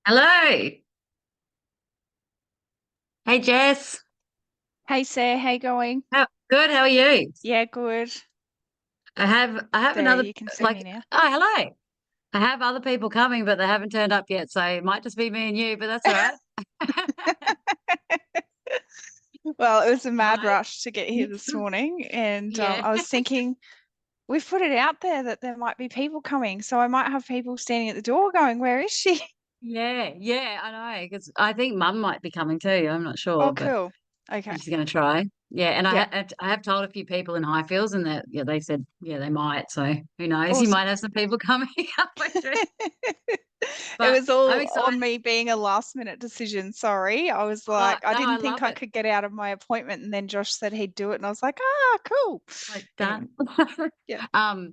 Hello. Hey Jess. Hey Sarah, how you going? Good, how are you? Yeah, good. I have There, another you can see like me now. oh hello. I have other people coming, but they haven't turned up yet, so it might just be me and you, but that's all right. Well, it was a Hi. mad rush to get here this morning, and Yeah. I was thinking we've put it out there that there might be people coming, so I might have people standing at the door going, "Where is she?" Yeah, I know. Because I think Mum might be coming too. I'm not Oh, sure, but cool. Okay. she's going to try. Yeah, and Yeah. I have told a few people in Highfields, and that yeah, they said yeah they might. So who knows? You Awesome. might have some people coming halfway through. It But was I'm all excited. on me being a last minute decision. Sorry. I was like, I No, I didn't love think I it. could get out of my appointment, and then Josh said he'd do it, and I was like, ah, cool. Like Anyway, done. yeah. Um,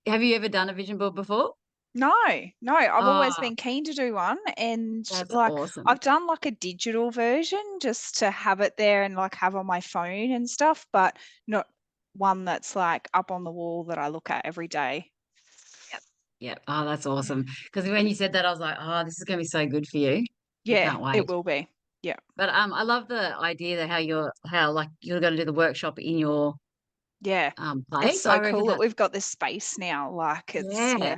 have you ever done a vision board before? No, no, I've always Oh, been keen to do one, and that's like awesome. I've done like a digital version just to have it there and like have on my phone and stuff, but not one that's like up on the wall that I look at every day. Yep. Yep. Oh, that's Yeah. awesome. Because when you said that, I was like, oh, this is going to be so good for you. I Yeah, can't it wait. will be. Yeah. But I love the idea that how like you're going to do the workshop in your Yeah. It's place. I so reckon cool that that we've got this space now. Like it's yeah. yeah.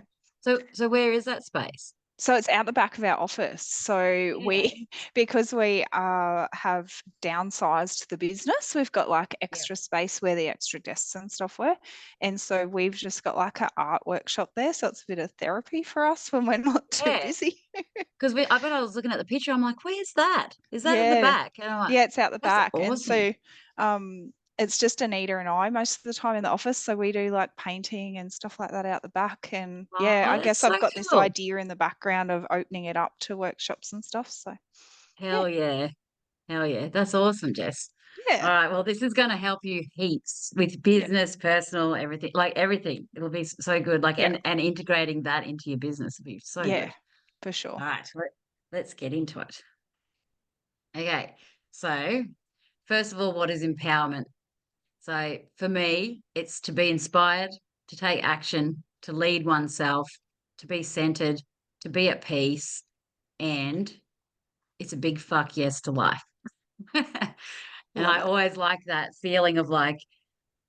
So where is that space? So it's out the back of our office. So Yeah. we, because we have downsized the business, we've got like Yep. extra space where the extra desks and stuff were. And so we've just got like an art workshop there. So it's a bit of therapy for us when we're not too Yeah. busy. Because when I was looking at the picture, I'm like, where's that? Is that at the Yeah. back? And I'm like, Yeah, it's out the that's back. And awesome. so it's just Anita and I most of the time in the office. So we do like painting and stuff like that out the back. And yeah, Oh, I that's guess so I've got this cool. idea in the background of opening it up to workshops and stuff. So yeah, Hell yeah. Hell yeah. That's awesome, Jess. All yeah, right. Well, this is going to help you heaps with yeah, business, personal, everything, like everything. It'll be so good. Like, yeah, and integrating that into your business will be so yeah, good. for sure. All right. Let's get into it. Okay. So, first of all, what is empowerment? So, for me, it's to be inspired, to take action, to lead oneself, to be centered, to be at peace, and it's a big fuck yes to life. And Love I it. always like that feeling of like,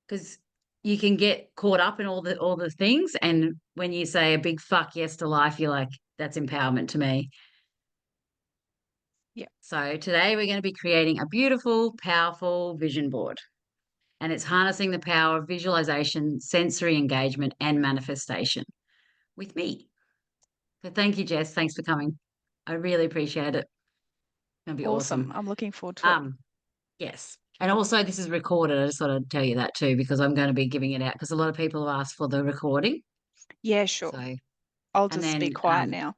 because you can get caught up in all the things, and when you say a big fuck yes to life, you're like, that's empowerment to me. Yeah. So today we're going to be creating a beautiful, powerful vision board, and it's harnessing the power of visualization, sensory engagement, and manifestation with me. So thank you, Jess. Thanks for coming. I really appreciate it. It'll be Awesome. awesome. I'm looking forward to it. Um, Yes. And also, this is recorded. I just thought I'd tell you that too, because I'm going to be giving it out because a lot of people have asked for the recording. Yeah, sure. So, I'll and just be then, quiet now.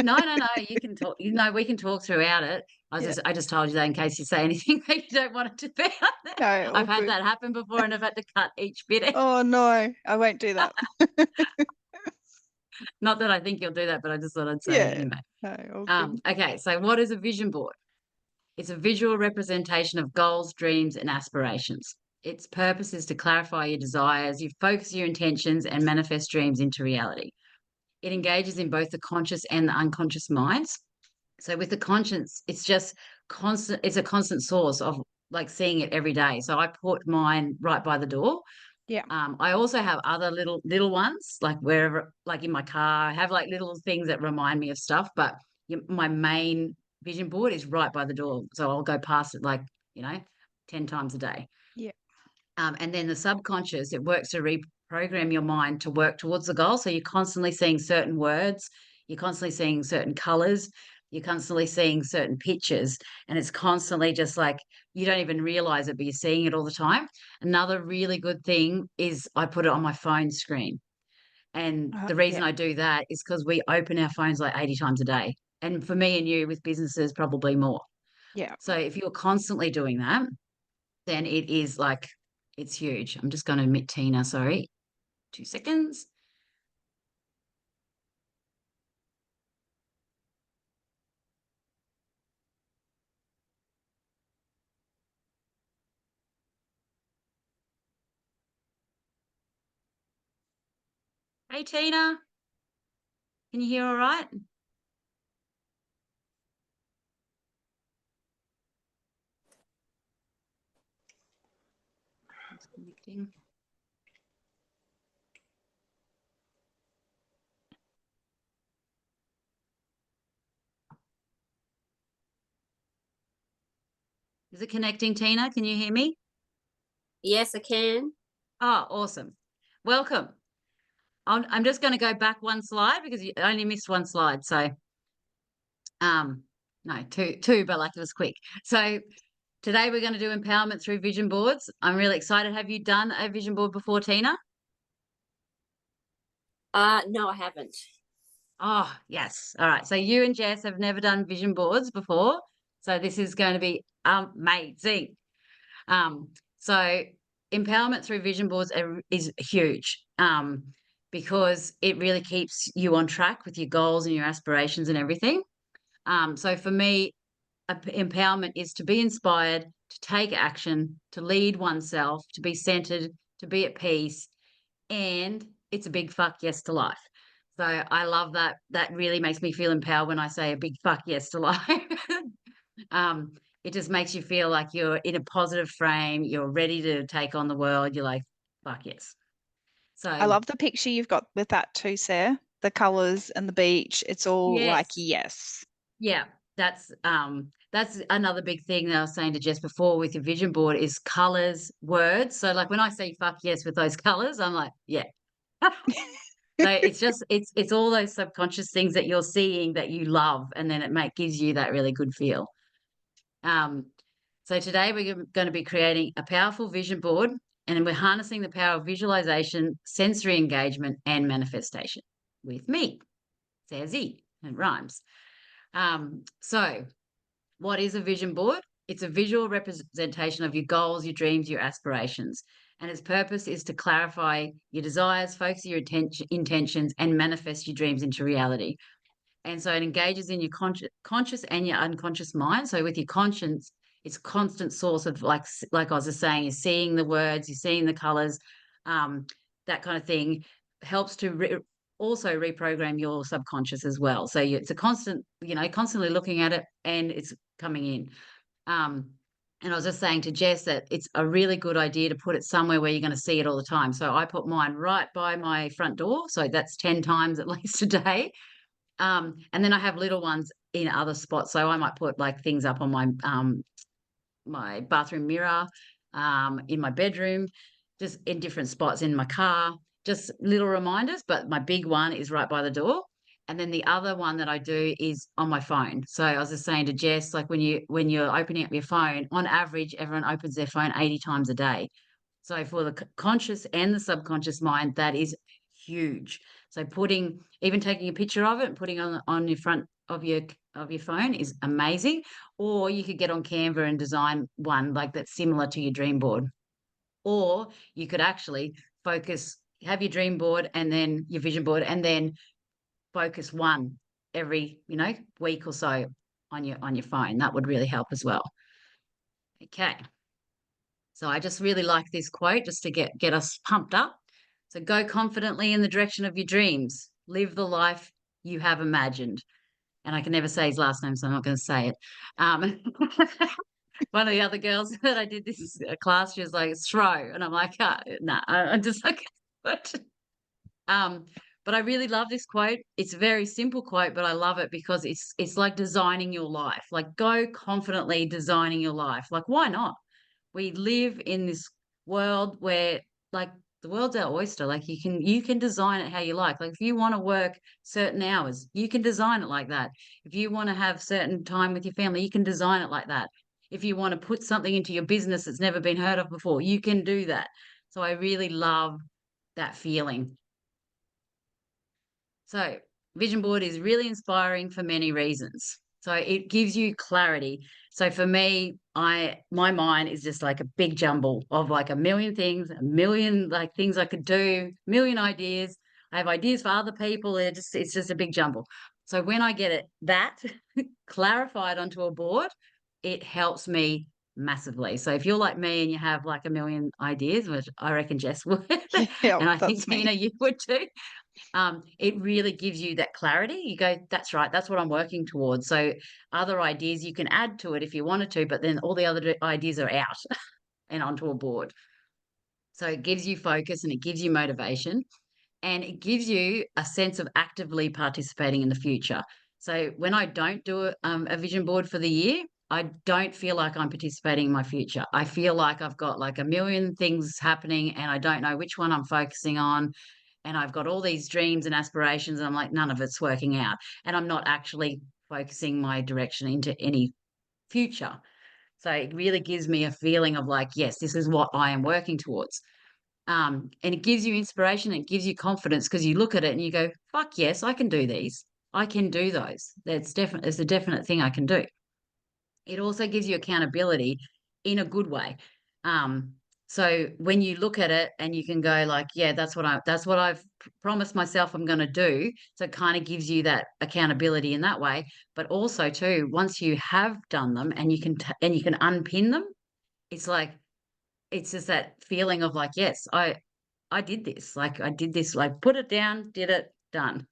no, you can talk. You know, we can talk throughout it. Yeah. I just told you that in case you say anything that you don't want it to be on there. No, all I've had good. that happen before and I've had to cut each bit out. Oh no, I won't do that. Not that I think you'll do that, but I just thought I'd say it Yeah. anyway. No, all good. Okay. So, what is a vision board? It's a visual representation of goals, dreams, and aspirations. Its purpose is to clarify your desires, you focus your intentions, and manifest dreams into reality. It engages in both the conscious and the unconscious minds. So with the conscience, it's just constant, it's a constant source of like seeing it every day. So I put mine right by the door. Yeah. I also have other little ones, like wherever, like in my car, I have like little things that remind me of stuff. But my main vision board is right by the door, so I'll go past it like you know, 10 times a day. Yeah. And then the subconscious, it works to reprogram your mind to work towards the goal. So you're constantly seeing certain words, you're constantly seeing certain colors, you're constantly seeing certain pictures, and it's constantly just like you don't even realize it, but you're seeing it all the time. Another really good thing is I put it on my phone screen. And the reason Yeah. I do that is because we open our phones like 80 times a day. And for me and you with businesses, probably more. Yeah. So if you're constantly doing that, then it is like it's huge. I'm just going to admit Tina, sorry. 2 seconds. Hey Tina, can you hear all right? Connecting. Is it connecting, Tina? Can you hear me? Yes, I can. Oh, awesome. Welcome. I'm just going to go back one slide because you only missed one slide. So, no, two, but like it was quick. So today we're going to do empowerment through vision boards. I'm really excited. Have you done a vision board before, Tina? No, I haven't. Oh, yes. All right. So you and Jess have never done vision boards before. So this is going to be amazing. So empowerment through vision boards is huge because it really keeps you on track with your goals and your aspirations and everything. So for me, empowerment is to be inspired, to take action, to lead oneself, to be centered, to be at peace, and it's a big fuck yes to life. So I love that. That really makes me feel empowered when I say a big fuck yes to life. um, it just makes you feel like you're in a positive frame. You're ready to take on the world. You're like, fuck yes. So I love the picture you've got with that too, Sarah. The colours and the beach. It's all like, yes, yes. yeah, that's another big thing that I was saying to Jess before with your vision board is colors, words. So like when I say fuck yes with those colors, I'm like, yeah. So it's all those subconscious things that you're seeing that you love, and then gives you that really good feel. Um, so today we're going to be creating a powerful vision board, and we're harnessing the power of visualization, sensory engagement, and manifestation with me, Sair Zee, and it rhymes. So what is a vision board? It's a visual representation of your goals, your dreams, your aspirations. And its purpose is to clarify your desires, focus your intentions, and manifest your dreams into reality. And so it engages in your conscious and your unconscious mind. So with your conscience, it's a constant source of like I was just saying, you're seeing the words, you're seeing the colors, that kind of thing helps to also reprogram your subconscious as well. So it's a constant, constantly looking at it and it's coming in. And I was just saying to Jess that it's a really good idea to put it somewhere where you're going to see it all the time. So I put mine right by my front door. So that's 10 times at least a day. And then I have little ones in other spots. So I might put like things up on my bathroom mirror, in my bedroom, just in different spots in my car, just little reminders. But my big one is right by the door. And then the other one that I do is on my phone. So I was just saying to Jess, like when you're opening up your phone, on average, everyone opens their phone 80 times a day. So for the conscious and the subconscious mind, that is huge. So even taking a picture of it and putting on your front of your phone is amazing. Or you could get on Canva and design one like that's similar to your dream board. Or you could actually have your dream board and then your vision board, and then focus one every week or so on your phone. That would really help as well. Okay. So I just really like this quote just to get us pumped up. So go confidently in the direction of your dreams. Live the life you have imagined. And I can never say his last name, so I'm not going to say it. One of the other girls that I did this class, she was like, "Throw," and I'm like, "Nah." I'm just like, "What?" Um, but I really love this quote. It's a very simple quote, but I love it because it's like designing your life. Like go confidently designing your life. Like why not? We live in this world where like the world's our oyster. Like you can design it how you like. Like if you want to work certain hours, you can design it like that. If you want to have certain time with your family, you can design it like that. If you want to put something into your business that's never been heard of before, you can do that. So I really love that feeling. So, vision board is really inspiring for many reasons. So it gives you clarity. So for me, my mind is just like a big jumble of like a million things, a million like things I could do, million ideas. I have ideas for other people. It's just a big jumble. So when I get that clarified onto a board, it helps me massively. So if you're like me and you have like a million ideas, which I reckon Jess would, Yeah, and I think that's me. Tina, you would too, it really gives you that clarity. You go, that's right, that's what I'm working towards. So other ideas you can add to it if you wanted to, but then all the other ideas are out and onto a board. So it gives you focus and it gives you motivation and it gives you a sense of actively participating in the future. So when I don't do a vision board for the year, I don't feel like I'm participating in my future. I feel like I've got like a million things happening and I don't know which one I'm focusing on. And I've got all these dreams and aspirations, and I'm like, none of it's working out. And I'm not actually focusing my direction into any future. So it really gives me a feeling of like, yes, this is what I am working towards. And it gives you inspiration, it gives you confidence because you look at it and you go, fuck yes, I can do these. I can do those. It's a definite thing I can do. It also gives you accountability in a good way. Um, so when you look at it and you can go like, yeah, that's what I've promised myself I'm going to do. So it kind of gives you that accountability in that way. But also too, once you have done them and and you can unpin them, it's like it's just that feeling of like, yes, I did this. Like I did this. Like put it down, did it, done.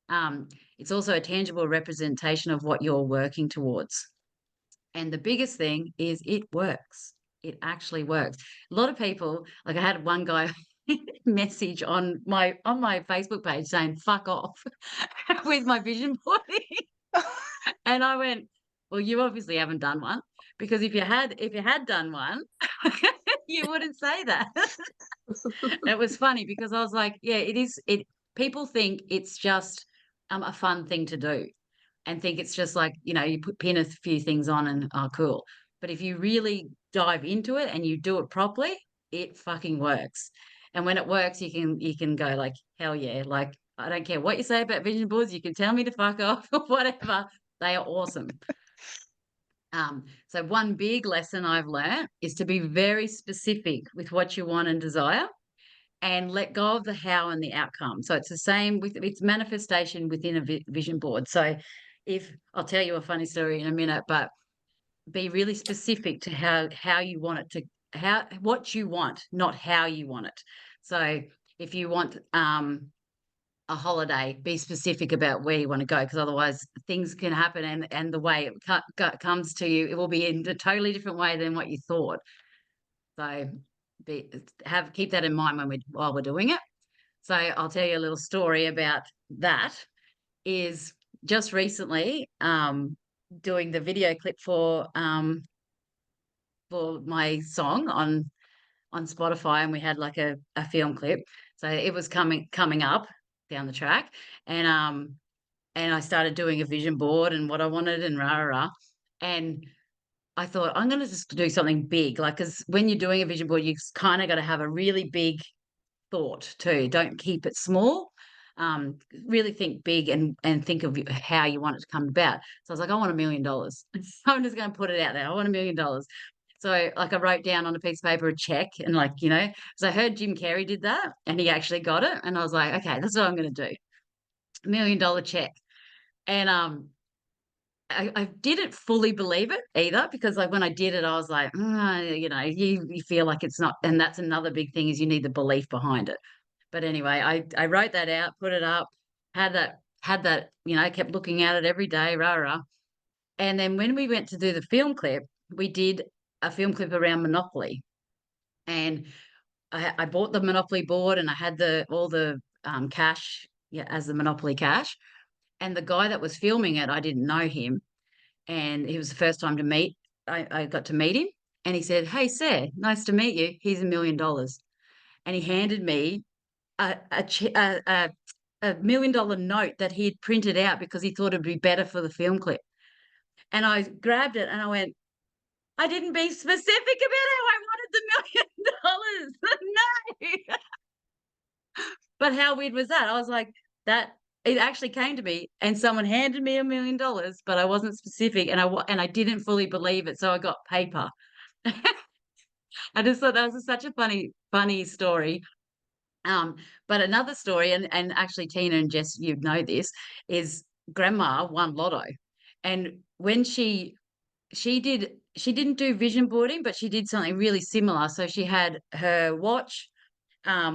Um, it's also a tangible representation of what you're working towards. And the biggest thing is it works. It actually works. A lot of people, like I had one guy message on my Facebook page saying "fuck off" with my vision boarding, and I went, "Well, you obviously haven't done one because if you had done one, you wouldn't say that." It was funny because I was like, "Yeah, it is." It people think it's just a fun thing to do and think it's just like, you pin a few things on and oh, cool. But if you really dive into it and you do it properly, it fucking works. And when it works, you can go like, hell yeah. Like, I don't care what you say about vision boards, you can tell me to fuck off or whatever. They are awesome. So one big lesson I've learned is to be very specific with what you want and desire and let go of the how and the outcome. So it's the same with it's manifestation within a vision board. So if I'll tell you a funny story in a minute, but be really specific to how you want it to how what you want, not how you want it. So if you want a holiday, be specific about where you want to go because otherwise things can happen and the way it comes to you, it will be in a totally different way than what you thought. So keep that in mind while we're doing it. So I'll tell you a little story about that. Is just recently doing the video clip for my song on Spotify, and we had like a film clip. So it was coming up down the track, and I started doing a vision board and what I wanted and rah rah rah. And I thought I'm going to just do something big, like because when you're doing a vision board, you kind of got to have a really big thought too. Don't keep it small. Really think big and think of how you want it to come about. So I was like, I want $1,000,000. I'm just going to put it out there. I want $1,000,000. So like I wrote down on a piece of paper a check and like, so I heard Jim Carrey did that and he actually got it. And I was like, okay, that's what I'm going to do. $1,000,000 check. And I didn't fully believe it either because like when I did it, I was like, you feel like it's not. And that's another big thing is you need the belief behind it. But anyway, I wrote that out, put it up, had that, kept looking at it every day, rah, rah. And then when we went to do the film clip, we did a film clip around Monopoly. And I bought the Monopoly board and I had all the cash, as the Monopoly cash. And the guy that was filming it, I didn't know him. And it was the first time I got to meet him. And he said, "Hey, Sarah, nice to meet you. Here's $1,000,000." And he handed me a $1,000,000 note that he had printed out because he thought it'd be better for the film clip. And I grabbed it and I went, I didn't be specific about how I wanted the $1,000,000. No. But how weird was that? I was like, that it actually came to me and someone handed me $1,000,000, but I wasn't specific and I didn't fully believe it. So I got paper. I just thought that was such a funny story. But another story, and actually Tina and Jess, you'd know this, is grandma won lotto. And when she didn't do vision boarding, but she did something really similar. So she had her watch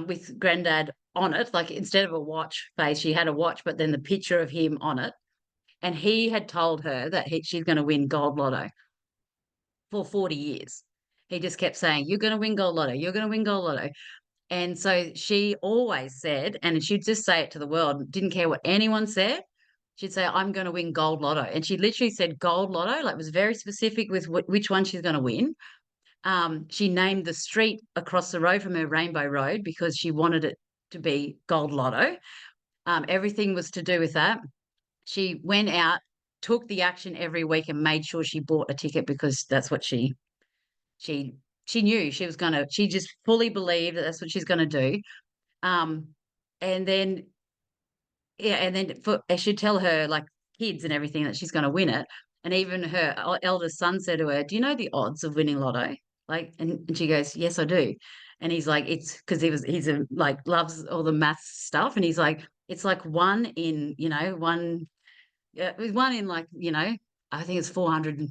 with granddad on it, like instead of a watch face, she had a watch, but then the picture of him on it. And he had told her that she's going to win gold lotto for 40 years. He just kept saying, "You're going to win gold lotto. You're going to win gold lotto." And so she always said, and she'd just say it to the world, didn't care what anyone said. She'd say, "I'm going to win gold lotto." And she literally said gold lotto, like was very specific with which one she's going to win. She named the street across the road from her Rainbow Road because she wanted it to be gold lotto. Everything was to do with that. She went out, took the action every week and made sure she bought a ticket because that's what she she knew she was gonna she just fully believed that that's what she's gonna do. Um, and then yeah, and then I should tell her like kids and everything that she's gonna win it. And even her eldest son said to her, "Do you know the odds of winning lotto?" Like, and she goes, "Yes, I do." And he's like, "It's because he's a like loves all the maths stuff." And he's like, "It's like one in, one in like, I think it's 400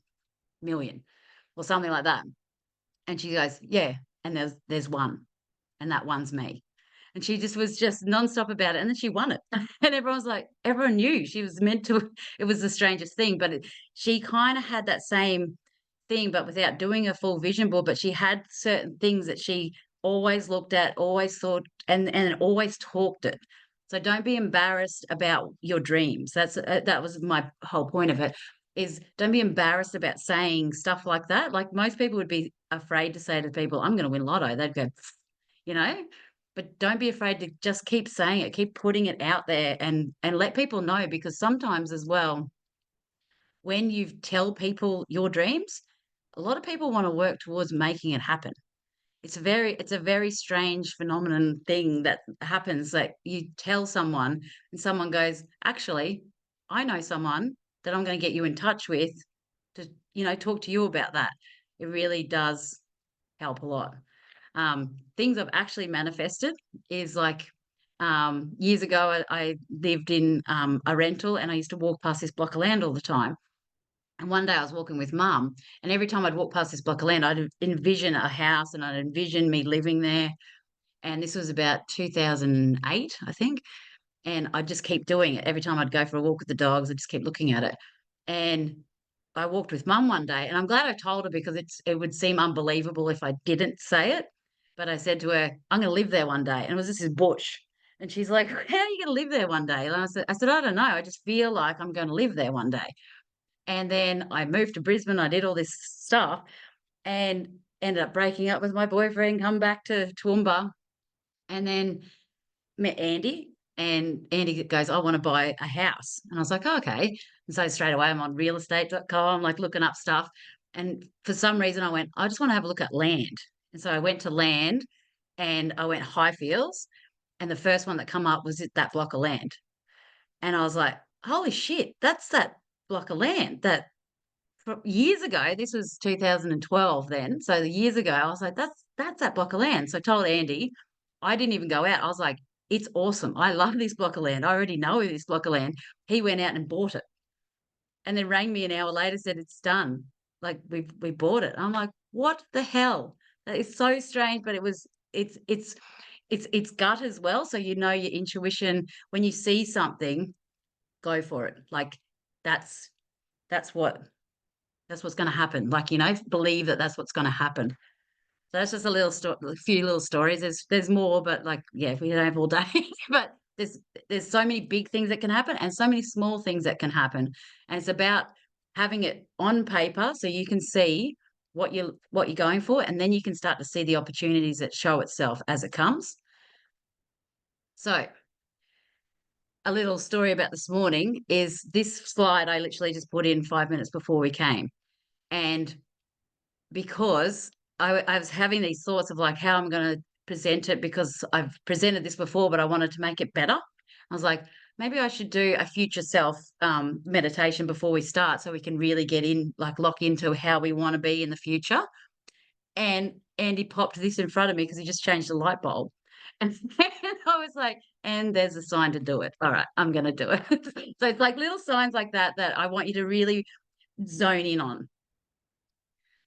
million or something like that." And she goes, "Yeah, and there's one, and that one's me." And she just was just nonstop about it, and then she won it. And everyone's like, everyone knew she was meant to. It was the strangest thing, but she kind of had that same thing, but without doing a full vision board. But she had certain things that she always looked at, always thought, and always talked it. So don't be embarrassed about your dreams. That was my whole point of it. Is don't be embarrassed about saying stuff like that. Like most people would be afraid to say to people, "I'm going to win lotto." They'd go, you know, but don't be afraid to just keep saying it, keep putting it out there and let people know because sometimes as well, when you tell people your dreams, a lot of people want to work towards making it happen. It's a very strange phenomenon thing that happens that you tell someone and someone goes, "Actually, I know someone that I'm going to get you in touch with to, talk to you about that." It really does help a lot. Things I've actually manifested is like years ago, I lived in a rental and I used to walk past this block of land all the time. And one day I was walking with mum, and every time I'd walk past this block of land, I'd envision a house and I'd envision me living there. And this was about 2008, I think. And I'd just keep doing it. Every time I'd go for a walk with the dogs, I'd just keep looking at it. And I walked with mum one day, and I'm glad I told her because it would seem unbelievable if I didn't say it. But I said to her, "I'm going to live there one day." And it was just this bush. And she's like, "How are you going to live there one day?" And I said, "I don't know. I just feel like I'm going to live there one day." And then I moved to Brisbane. I did all this stuff and ended up breaking up with my boyfriend, come back to Toowoomba, and then met Andy. And Andy goes, "I want to buy a house." And I was like, "Oh, okay." And so straight away I'm on realestate.com, like looking up stuff. And for some reason I went, "I just want to have a look at land." And so I went to land and I went Highfields. And the first one that come up was that block of land. And I was like, "Holy shit, that's that block of land that years ago, this was 2012 then. So the years ago, I was like, that's that block of land." So I told Andy, I didn't even go out. I was like, "It's awesome. I love this block of land. I already know this block of land." He went out and bought it and then rang me an hour later, said it's done. Like we bought it. I'm like, what the hell? That is so strange, but it's gut as well. So your intuition when you see something, go for it. Like that's that's what that's what's gonna happen. Like, believe that that's what's gonna happen. So that's just a few little stories. There's more, but like, yeah, we don't have all day. But there's so many big things that can happen and so many small things that can happen. And it's about having it on paper so you can see what you're going for, and then you can start to see the opportunities that show itself as it comes. So a little story about this morning is this slide I literally just put in 5 minutes before we came. And because I was having these thoughts of like how I'm going to present it because I've presented this before, but I wanted to make it better. I was like, maybe I should do a future self meditation before we start so we can really get in, like lock into how we want to be in the future. And Andy popped this in front of me because he just changed the light bulb. And I was like, and there's a sign to do it. All right, I'm going to do it. So it's like little signs like that that I want you to really zone in on.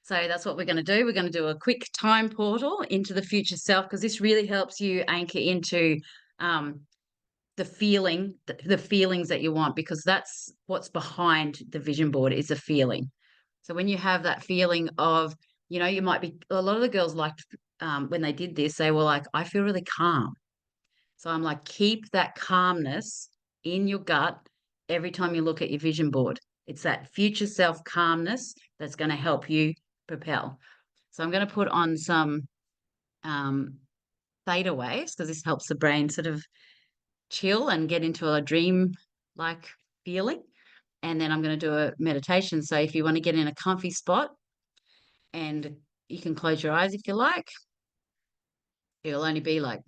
So that's what we're going to do. We're going to do a quick time portal into the future self because this really helps you anchor into the feelings that you want, because that's what's behind the vision board is a feeling. So when you have that feeling of You know, you might be, a lot of the girls liked when they did this, they were like, I feel really calm. So I'm like, keep that calmness in your gut every time you look at your vision board. It's that future self calmness that's going to help you propel. So I'm going to put on some theta waves because this helps the brain sort of chill and get into a dream like feeling. And then I'm going to do a meditation. So if you want to get in a comfy spot and you can close your eyes if you like, it'll only be like,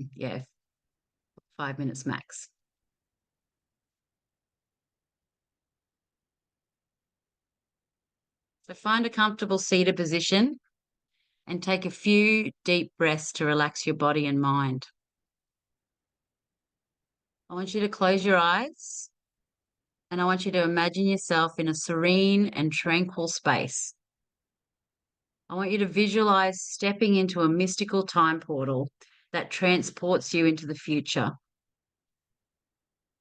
5 minutes max. So find a comfortable seated position and take a few deep breaths to relax your body and mind. I want you to close your eyes and I want you to imagine yourself in a serene and tranquil space. I want you to visualize stepping into a mystical time portal that transports you into the future.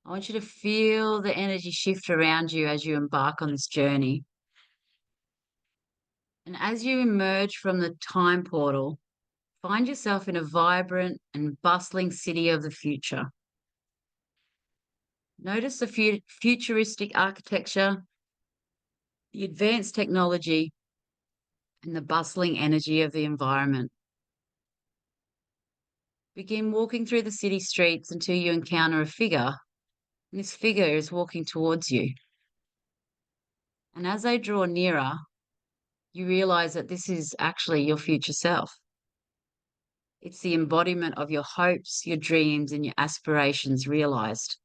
I want you to feel the energy shift around you as you embark on this journey. And as you emerge from the time portal, find yourself in a vibrant and bustling city of the future. Notice the futuristic architecture, the advanced technology, and the bustling energy of the environment. Begin walking through the city streets until you encounter a figure, and this figure is walking towards you. And as they draw nearer, you realize that this is actually your future self. It's the embodiment of your hopes, your dreams, and your aspirations realized.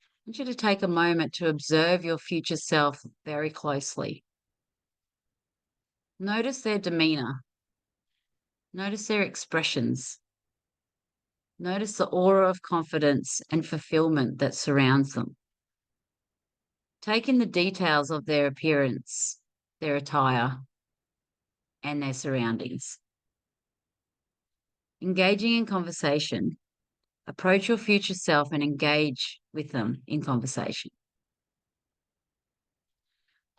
I want you to take a moment to observe your future self very closely. Notice their demeanor. Notice their expressions. Notice the aura of confidence and fulfillment that surrounds them. Take in the details of their appearance, their attire, and their surroundings. Engaging in conversation. Approach your future self and engage with them in conversation.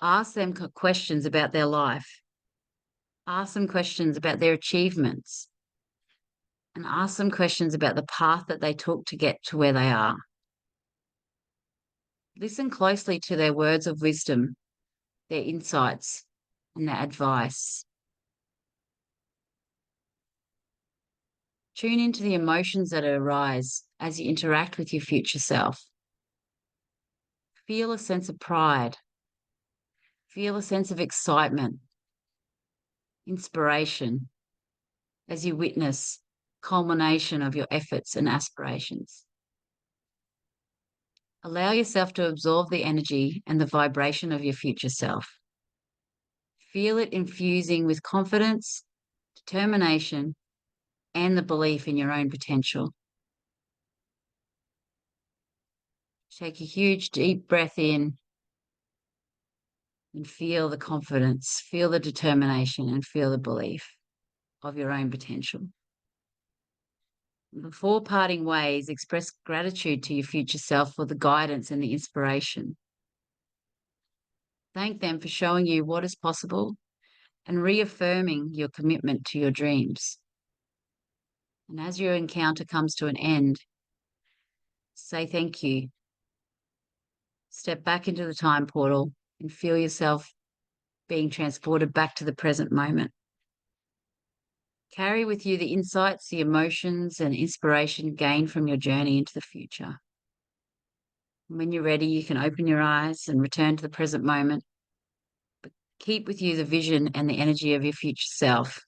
Ask them questions about their life. Ask them questions about their achievements. And ask them questions about the path that they took to get to where they are. Listen closely to their words of wisdom, their insights, and their advice. Tune into the emotions that arise as you interact with your future self. Feel a sense of pride. Feel a sense of excitement, inspiration, as you witness culmination of your efforts and aspirations. Allow yourself to absorb the energy and the vibration of your future self. Feel it infusing with confidence, determination, and the belief in your own potential. Take a huge deep breath in and feel the confidence, feel the determination, and feel the belief of your own potential. Before parting ways, express gratitude to your future self for the guidance and the inspiration. Thank them for showing you what is possible and reaffirming your commitment to your dreams. And as your encounter comes to an end, say thank you. Step back into the time portal and feel yourself being transported back to the present moment. Carry with you the insights, the emotions, and inspiration gained from your journey into the future. When you're ready, you can open your eyes and return to the present moment. But keep with you the vision and the energy of your future self.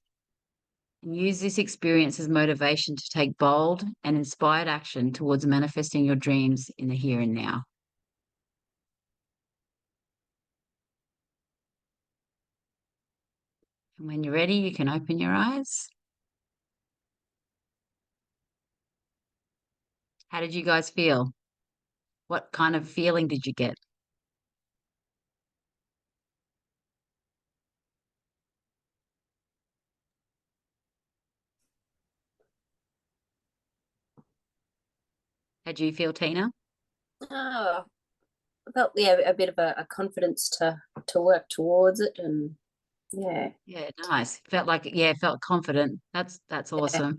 And use this experience as motivation to take bold and inspired action towards manifesting your dreams in the here and now. And when you're ready, you can open your eyes. How did you guys feel? What kind of feeling did you get? How do you feel, Tina? Oh, I felt a bit of a confidence to work towards it, and Yeah. Yeah, nice. Felt like, yeah, felt confident. That's awesome.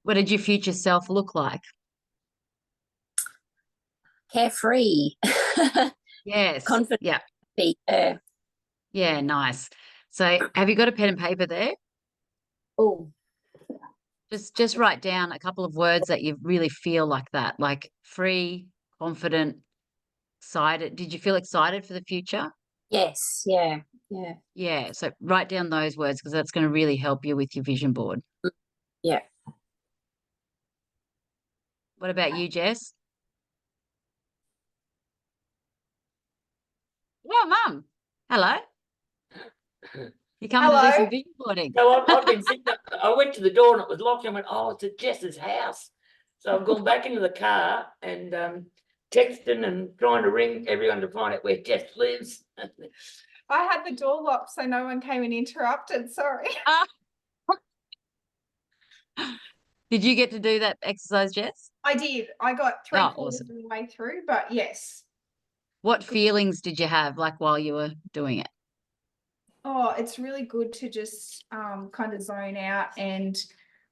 What did your future self look like? Carefree. Yes. Confident. Yeah. Yeah. Yeah, nice. So have you got a pen and paper there? Oh, Just write down a couple of words that you really feel like that, like free, confident, excited. Did you feel excited for the future? yes. Yeah. Yeah. Yeah. So write down those words because that's going to really help you with your vision board. Yeah. What about you, Jess? Yeah, Mum. Hello. You coming to do some Hello. vision boarding? So I've been sitting up, I went to the door and it was locked. I went, oh, it's at Jess's house. So I've gone back into the car and texting and trying to ring everyone to find out where Jess lives. I had the door locked so no one came and interrupted. Sorry. Ah. Did you get to do that exercise, Jess? I did. I got three Oh, quarters awesome. of the way through, but yes. What feelings did you have like while you were doing it? Oh, it's really good to just kind of zone out and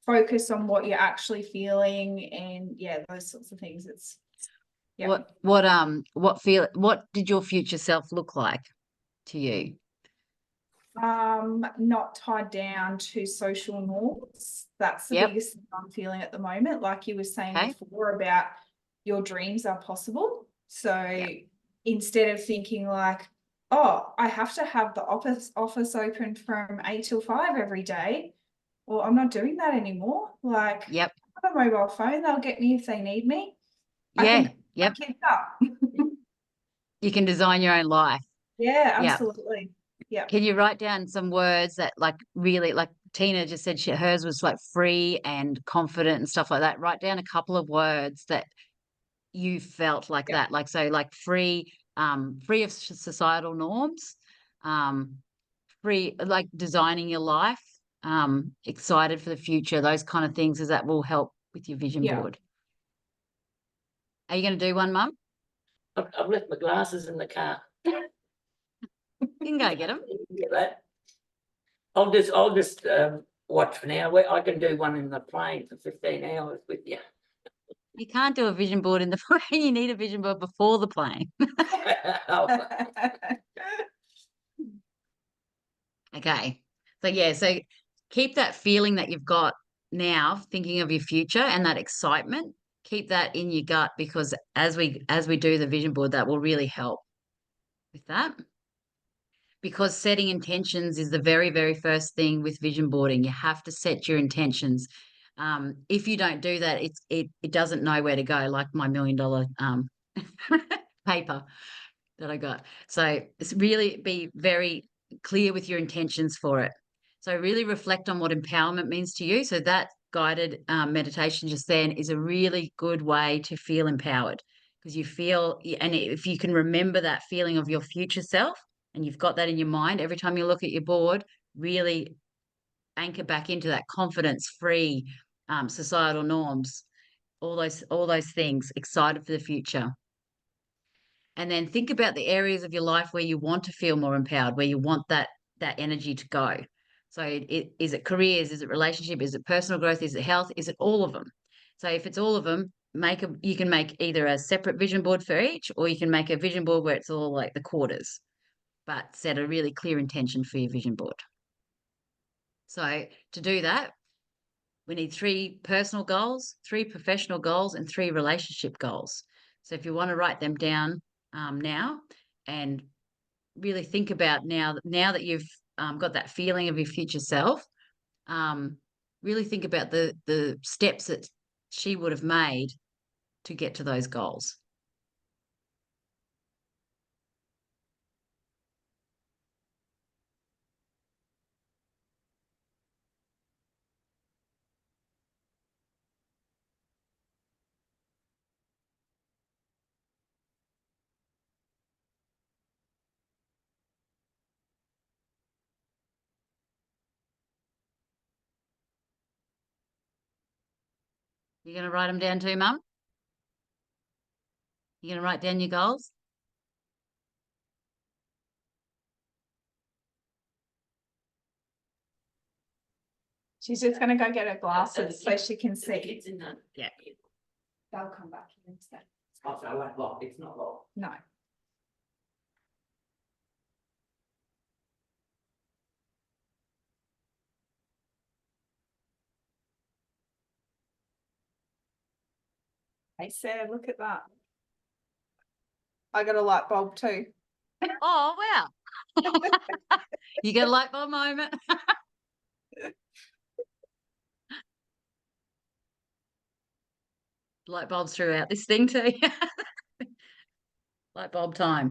focus on what you're actually feeling, and yeah, those sorts of things. It's yeah. What did your future self look like to you? Not tied down to social norms. That's the Yep. biggest thing I'm feeling at the moment. Like you were saying Okay. before about your dreams are possible. So Yep. instead of thinking like, oh, I have to have the office open from 8 till 5 every day. Well, I'm not doing that anymore. Like Yep. I have a mobile phone, they'll get me if they need me. I Yeah. can pick my Yep. kids up. You can design your own life. Yeah, Yeah. absolutely. Yeah. Can you write down some words that like really like Tina just said hers was like free and confident and stuff like that. Write down a couple of words that you felt like Yeah. that. Like so like free of societal norms, um, free like designing your life, excited for the future, those kind of things, as that will help with your vision Yeah. board. Are you going to do one, Mum? I've left my glasses in the car. You can go get them. Get that. I'll just watch for now. I can do one in the plane for 15 hours with you. You can't do a vision board in the plane. You need a vision board before the plane. Okay. So yeah, so keep that feeling that you've got now, thinking of your future and that excitement. Keep that in your gut because as we do the vision board, that will really help with that. Because setting intentions is the very, very first thing with vision boarding. You have to set your intentions. If you don't do that, it doesn't know where to go, like my $1 million paper that I got. So it's really be very clear with your intentions for it. So really reflect on what empowerment means to you. So that guided meditation just then is a really good way to feel empowered because you feel, and if you can remember that feeling of your future self and you've got that in your mind every time you look at your board, really anchor back into that confidence free societal norms, all those things, excited for the future. And then think about the areas of your life where you want to feel more empowered, where you want that energy to go. So is it careers, is it relationship, is it personal growth, is it health, is it all of them? So if it's all of them, you can make either a separate vision board for each, or you can make a vision board where it's all like the quarters, but set a really clear intention for your vision board. So to do that, we need 3 personal goals, 3 professional goals, and 3 relationship goals. So if you want to write them down now and really think about now that you've got that feeling of your future self, really think about the steps that she would have made to get to those goals. You're going to write them down too, Mum? You're going to write down your goals? She's just gonna go get her glasses so she can see. It's in the. Yeah. They'll come back in instead. Oh, so I won't lock, it's not locked. No. Hey, Sarah, look at that. I got a light bulb too. Oh, wow. You get a light bulb moment. Light bulbs throughout this thing too. Light bulb time.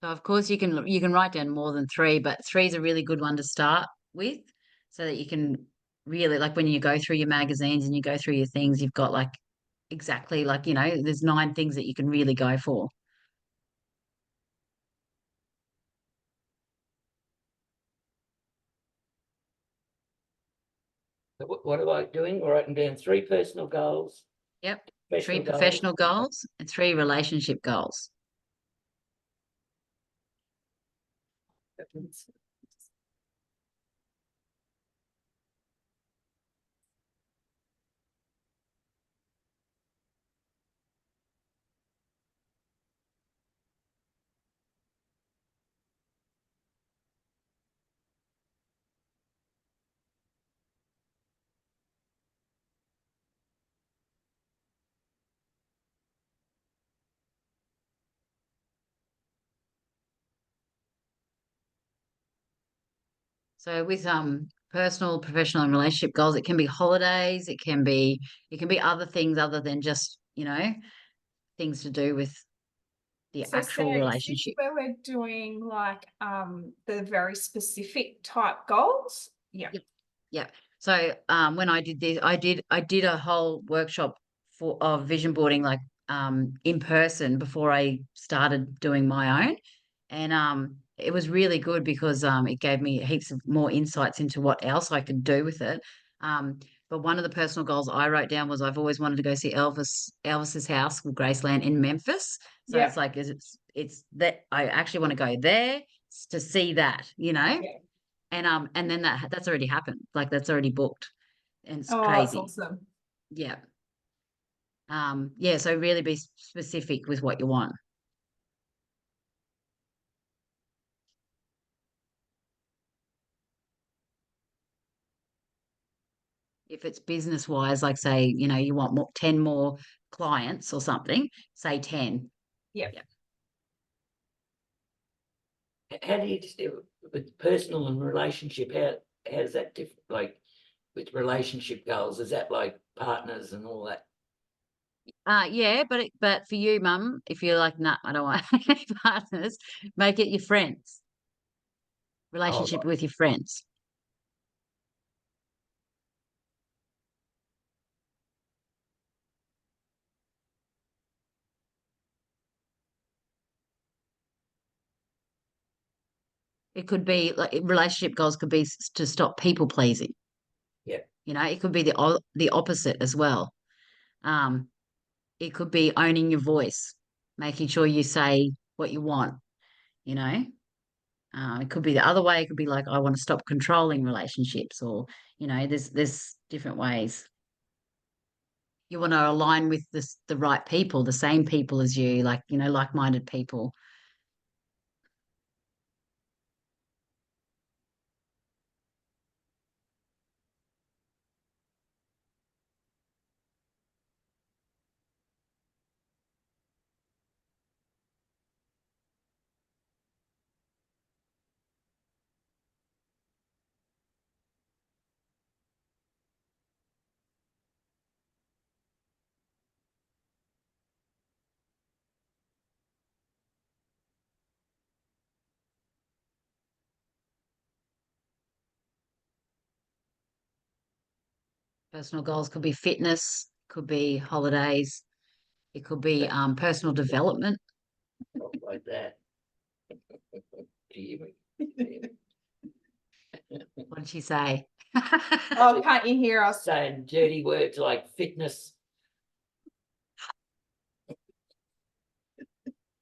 So of course you can write down more than three, but three is a really good one to start with, so that you can really, like, when you go through your magazines and you go through your things, you've got like exactly, like, there's 9 things that you can really go for. So what am I doing? We're writing down 3 personal goals. Yep. Professional 3 professional goals and 3 relationship goals. goals. So with personal, professional, and relationship goals, it can be holidays, it can be other things other than just, things to do with the So actual Sarah, is this relationship. where we're doing like the very specific type goals? Yeah. Yep. Yeah. So when I did this, I did a whole workshop of vision boarding, like in person, before I started doing my own. And it was really good because it gave me heaps of more insights into what else I could do with it. But one of the personal goals I wrote down was I've always wanted to go see Elvis's house with Graceland in Memphis. So Yeah. it's like it's that I actually want to go there to see that, Yeah. and then that's already happened. Like, that's already booked, and it's Oh, that's crazy. awesome. Yeah. Yeah, so really be specific with what you want. If it's business wise, like, say, you want 10 more clients or something, say 10. Yeah. How do you with personal and relationship? How does that differ? Like with relationship goals, is that like partners and all that? Yeah, but for you, mum, if you're like, nah, I don't want any partners, make it your friends. Oh, Relationship with your friends. It could be like, relationship goals could be to stop people pleasing. yeah. It could be the opposite as well. Um, it could be owning your voice, making sure you say what you want. You know, it could be the other way. It could be like, I want to stop controlling relationships, or there's different ways. You want to align with the right people, the same people as you, like, like-minded people. Personal goals could be fitness, could be holidays, it could be personal development. Stuff like that. Gee, What did she say? Oh, can't you hear us? saying dirty words like fitness.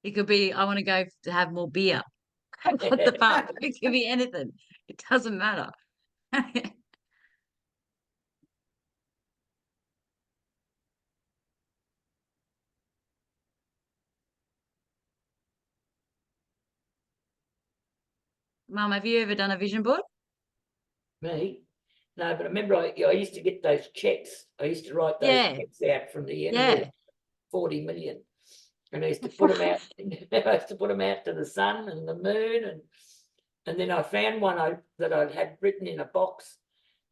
It could be, I want to go to have more beer at the pub. It could be anything. It doesn't matter. Mum, have you ever done a vision board? Me? No, but I remember I used to get those checks. I used to write those Yeah. checks out from the end Yeah. 40 million. And I used to put them out. I used to put them out to the sun and the moon, and then I found one that I'd had written in a box,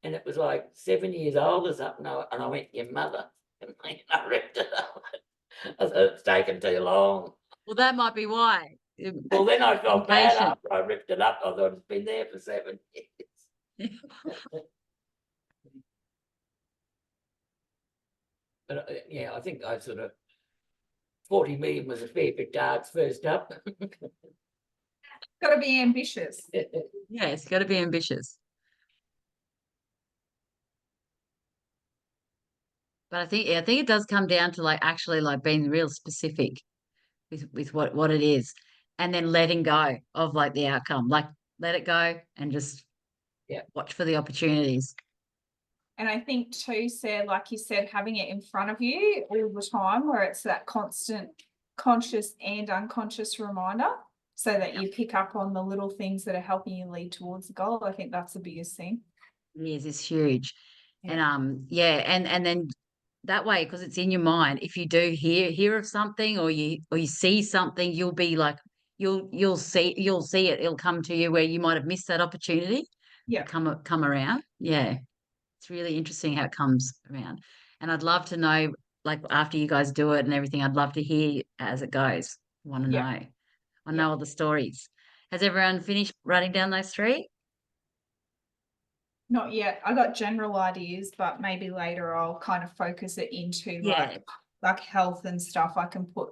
and it was like 7 years old or something. And I went, your mother, and I ripped it up. I said, it's taken too long. Well, that might be why. Well, then I felt bad Impatient. after I ripped it up. I thought it's been there for 7 years. But yeah, I think I sort of 40 million was a fair bit darts first up. Got to be ambitious. Yeah, it's got to be ambitious. But I think it does come down to like actually like being real specific with what it is, and then letting go of like the outcome. Like let it go and just watch for the opportunities. And I think too, Sarah, like you said, having it in front of you all the time, where it's that constant conscious and unconscious reminder, so that you pick up on the little things that are helping you lead towards the goal. I think that's the biggest thing. Yes, it's huge. Yeah. And and then that way, because it's in your mind, if you do hear of something or you see something, you'll be like you'll see it. It'll come to you where you might have missed that opportunity. Yeah. To come around. Yeah. It's really interesting how it comes around. And I'd love to know, like after you guys do it and everything, I'd love to hear as it goes. I want to know. I know all the stories. Has everyone finished writing down those three? Not yet. I got general ideas, but maybe later I'll kind of focus it into Yeah. like health and stuff. I can put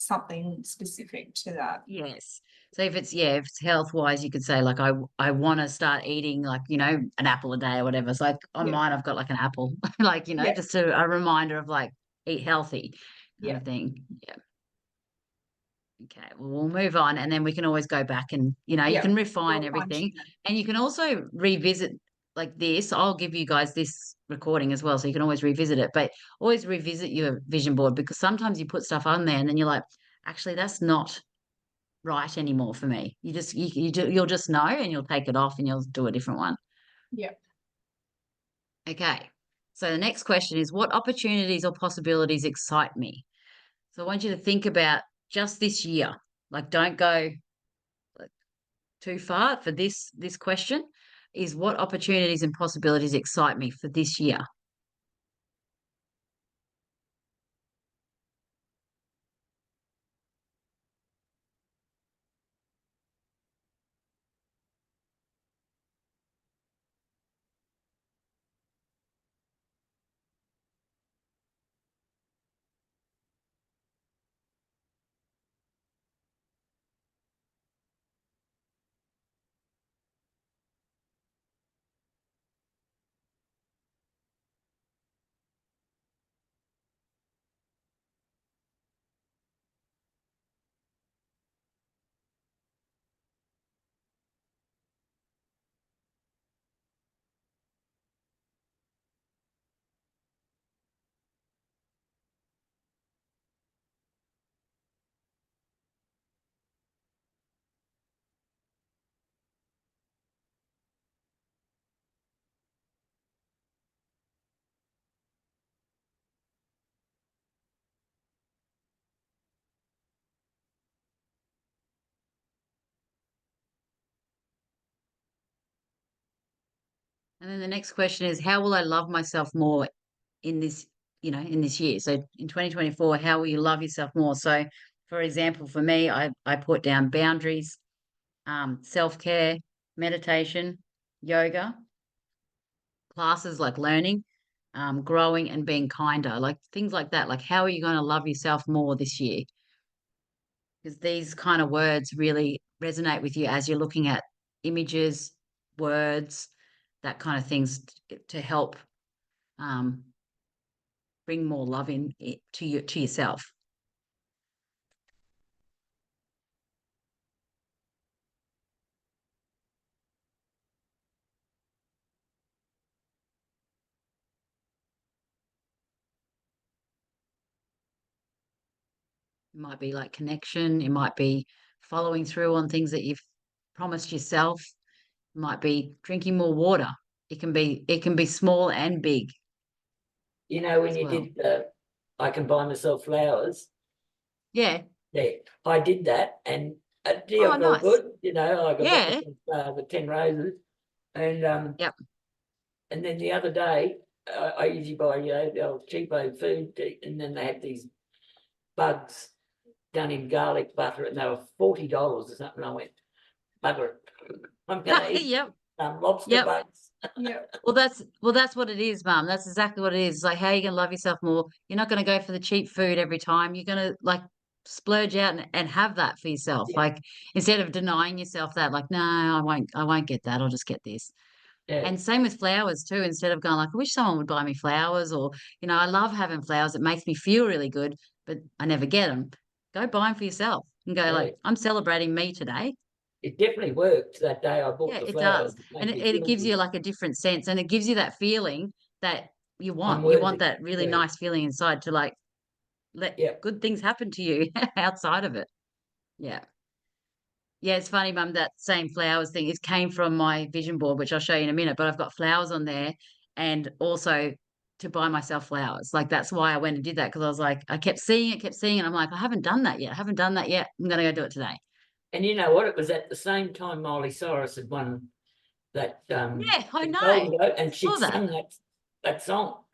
something specific to that. Yes. So if it's health wise, you could say like I want to start eating like, an apple a day or whatever. So like on Yeah. mine I've got like an apple, like, Yeah. just a reminder of like eat healthy kind Yeah. of thing. Yeah. Okay, well, we'll move on and then we can always go back and, you Yeah. can refine We'll everything. fine-tune it. And you can also revisit like this. I'll give you guys this recording as well, so you can always revisit it. But always revisit your vision board, because sometimes you put stuff on there and then you're like, actually, that's not right anymore for me. You'll just know, and you'll take it off and you'll do a different one. Yeah. Okay. So the next question is, what opportunities or possibilities excite me? So I want you to think about just this year. Like, don't go too far for this question. Is what opportunities and possibilities excite me for this year? And then the next question is, how will I love myself more in this, in this year? So in 2024, how will you love yourself more? So for example, for me, I put down boundaries, self-care, meditation, yoga, classes like learning, growing and being kinder, like things like that. Like, how are you going to love yourself more this year? Because these kind of words really resonate with you as you're looking at images, words, that kind of things to help um, bring more love to yourself. It might be like connection. It might be following through on things that you've promised yourself. It might be drinking more water. It can be small and big You know, when as you well. did I can buy myself flowers. Yeah. Yeah, I did that, and gee, Oh, I felt nice. good. You know, like I bought Yeah. myself the 10 roses, and Yep. and then the other day, I usually buy, you know, the old cheapo food, and then they had these bugs done in garlic butter, and they were $40 or something. I went, bugger it. I'm going to eat Yep. some lobster Yep. bugs. Yeah. Well, that's what it is, Mum. That's exactly what it is. It's like, how are you going to love yourself more? You're not going to go for the cheap food every time. You're going to like splurge out and have that for yourself. Yeah. Like instead of denying yourself that, like, no, I won't get that. I'll just get this. Yeah, And same with flowers too. Instead of going like, I wish someone would buy me flowers, or I love having flowers. It makes me feel really good, but I never get them. Go buy them for yourself and go yeah. like, I'm celebrating me today. It definitely worked that day I bought Yeah, the it flowers. does. It And made it, me it feel gives good. you like a different sense, and it gives you that feeling that you I'm want. You want worthy. that really Yeah, nice feeling inside to like let yeah. good things happen to you outside of it. Yeah. Yeah, it's funny, Mum, that same flowers thing is came from my vision board, which I'll show you in a minute, but I've got flowers on there and also to buy myself flowers. Like that's why I went and did that, because I was like, I kept seeing it, and I'm like, I haven't done that yet. I haven't done that yet. I'm gonna go do it today. And you know what? It was at the same time Miley Cyrus had won that Yeah, I the know. Golden Globe, I and she'd saw that. sung that song.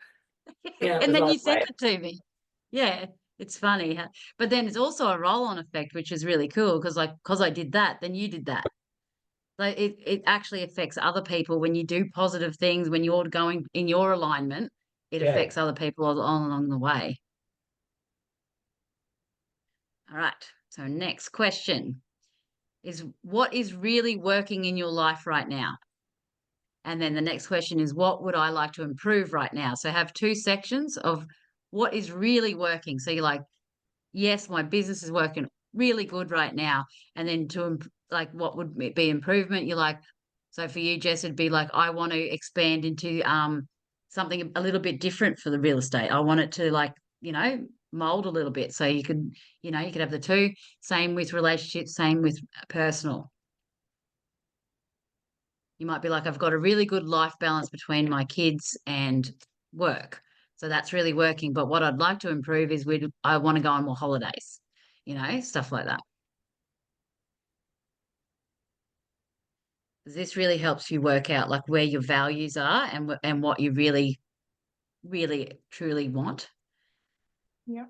Yeah, it And was then like, you wow. sent it to me. Yeah, it's funny. But then it's also a roll-on effect, which is really cool because I did that, then you did that. Like it actually affects other people when you do positive things, when you're going in your alignment, it Yeah. affects other people all along the way. All right. So next question is, what is really working in your life right now? And then the next question is, what would I like to improve right now? So have two sections of what is really working. So you're like, yes, my business is working really good right now. And then like, what would be improvement? You're like, so for you, Jess, it'd be like, I want to expand into something a little bit different for the real estate. I want it to like, mold a little bit. So you could, you could have the two. Same with relationships, same with personal. You might be like, I've got a really good life balance between my kids and work. So that's really working. But what I'd like to improve is I want to go on more holidays, stuff like that. This really helps you work out like where your values are and what you really, really, truly want. Yeah.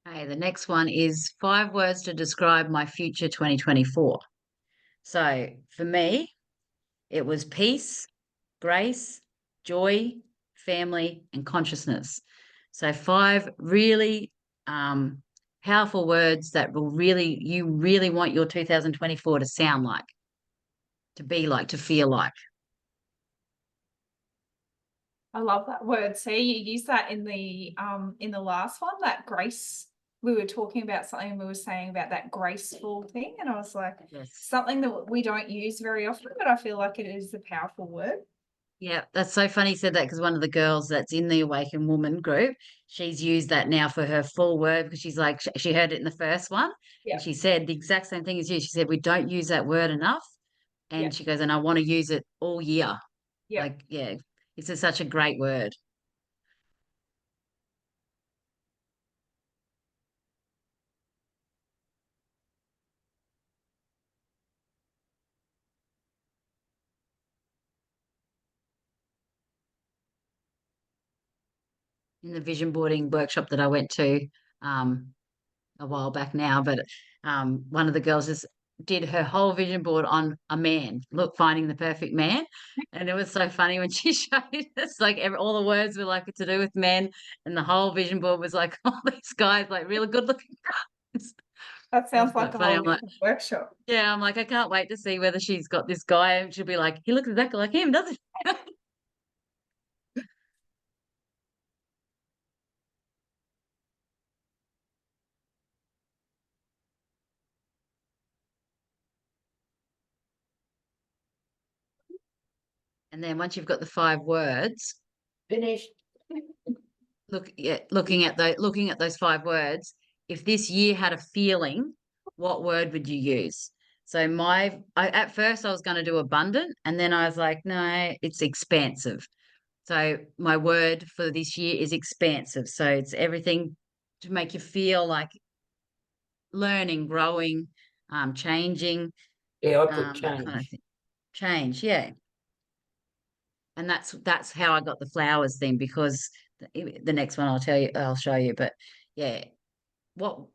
Okay, the next one is 5 words to describe my future 2024. So for me, it was peace, grace, joy, family, and consciousness. So 5 really powerful words that you really want your 2024 to sound like, to be like, to feel like. I love that word. See, you used that in the last one, that grace. We were talking about something and we were saying about that graceful thing. And I was like, Yes. something that we don't use very often, but I feel like it is a powerful word. Yeah, that's so funny you said that because one of the girls that's in the Awakened Woman group, she's used that now for her full word because she's like, she heard it in the first one Yeah. and she said the exact same thing as you. She said, we don't use that word enough. Yeah. And she goes, and I want to use it all year. Yeah. Like, yeah, such a great word. In the vision boarding workshop that I went to um, a while back now, but one of the girls just did her whole vision board on a man, look, finding the perfect man. And it was so funny when she showed us, like all the words were like to do with men, and the whole vision board was like all these guys, like really good looking guys. That It sounds was like quite a funny. whole I'm like, different workshop. yeah, I'm like, I can't wait to see whether she's got this guy, and she'll be like, he looks exactly like him, doesn't he? And then once you've got the 5 words, Finished. looking at those 5 words, if this year had a feeling, what word would you use? So at first I was going to do abundant, and then I was like, no, it's expansive. So my word for this year is expansive. So it's everything to make you feel like learning, growing, changing, Yeah, I put that kind of change. thing. Change, yeah. And that's how I got the flowers thing, because the next one I'll show you. But yeah, what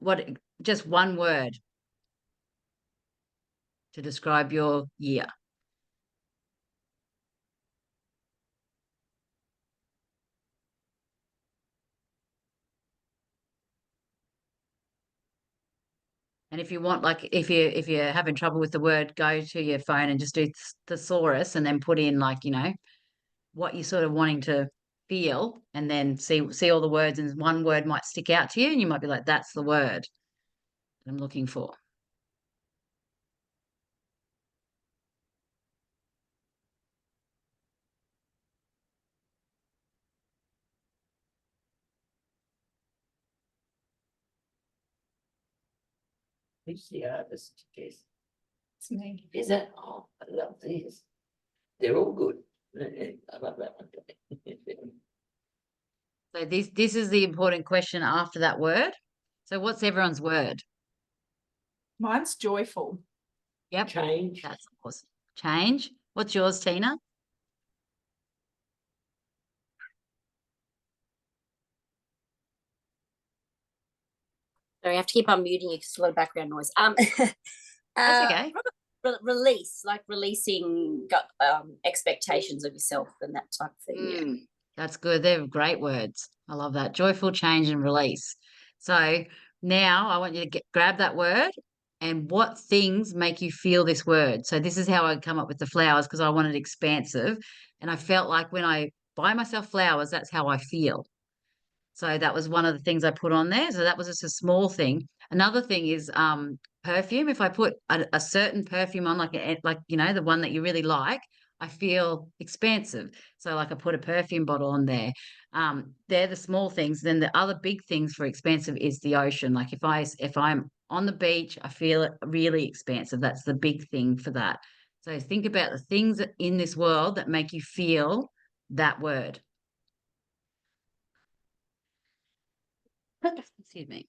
just one word to describe your year. And if you want, like, if you're having trouble with the word, go to your phone and just do thesaurus, and then put in, like, what you're sort of wanting to feel, and then see all the words, and one word might stick out to you, and you might be like, that's the word that I'm looking for. Who's the artist, Jess? It's me. Is it? Oh, I love these. They're all good. I love that one. So this is the important question after that word. So what's everyone's word? Mine's joyful. Yep, Change. that's awesome. Change. What's yours, Tina? Sorry, I have to keep on muting you because there's a lot of background noise. That's okay. Release, like releasing expectations of yourself and that type of thing. Yeah. That's good. They're great words. I love that. Joyful, change, and release. So now I want you to grab that word, and what things make you feel this word. So this is how I come up with the flowers, because I wanted expansive. And I felt like when I buy myself flowers, that's how I feel. So that was one of the things I put on there. So that was just a small thing. Another thing is perfume. If I put a certain perfume on, like the one that you really like, I feel expansive. So like I put a perfume bottle on there. They're the small things. Then the other big things for expansive is the ocean. Like if I'm on the beach, I feel it really expansive. That's the big thing for that. So think about the things in this world that make you feel that word. Excuse me.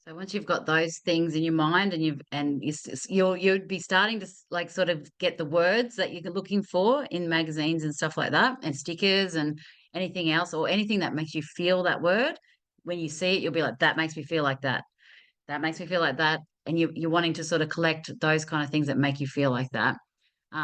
So once you've got those things in your mind and you'd be starting to like sort of get the words that you're looking for in magazines and stuff like that, and stickers and anything else, or anything that makes you feel that word. When you see it, you'll be like, that makes me feel like that. That makes me feel like that. And you're wanting to sort of collect those kind of things that make you feel like that.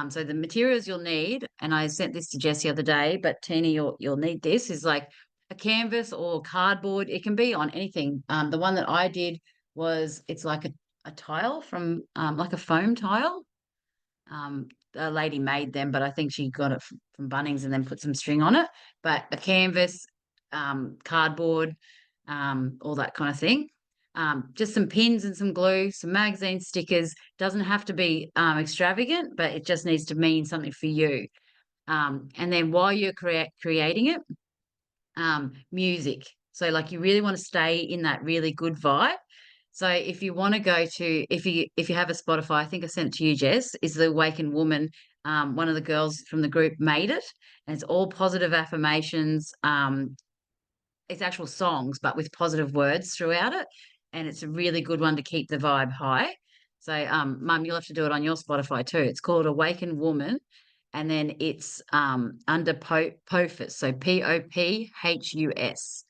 So the materials you'll need, and I sent this to Jess the other day, but Tina, you'll need this, is like a canvas or cardboard. It can be on anything. The one that I did was, it's like a tile from like a foam tile. A lady made them, but I think she got it from Bunnings and then put some string on it. But a canvas, cardboard, all that kind of thing. Just some pins and some glue, some magazine stickers. Doesn't have to be extravagant, but it just needs to mean something for you. And then while you're creating it, music. So like you really want to stay in that really good vibe. So if you want to go to, if you have a Spotify, I think I sent it to you, Jess, is the Awakened Woman. One of the girls from the group made it, and it's all positive affirmations. It's actual songs, but with positive words throughout it, and it's a really good one to keep the vibe high. So, Mum, you'll have to do it on your Spotify too. It's called Awakened Woman, and then it's under POFUS, so POPHUS.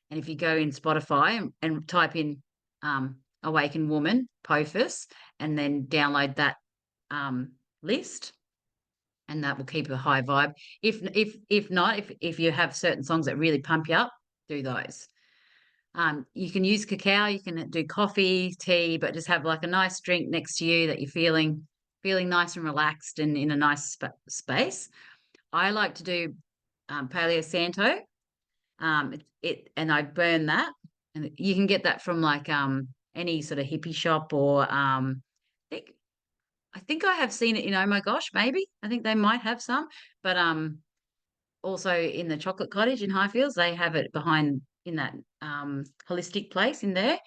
And if you go in Spotify and type in Awakened Woman, POFUS, and then download that list, and that will keep a high vibe. If not, if you have certain songs that really pump you up, do those. You can use cacao, you can do coffee, tea, but just have like a nice drink next to you that you're feeling nice and relaxed and in a nice space. I like to do Paleo Santo. And I burn that, and you can get that from like any sort of hippie shop, or I think I have seen it in Oh My Gosh, maybe. I think they might have some, but also in the Chocolate Cottage in Highfields, they have it behind in that holistic place in there.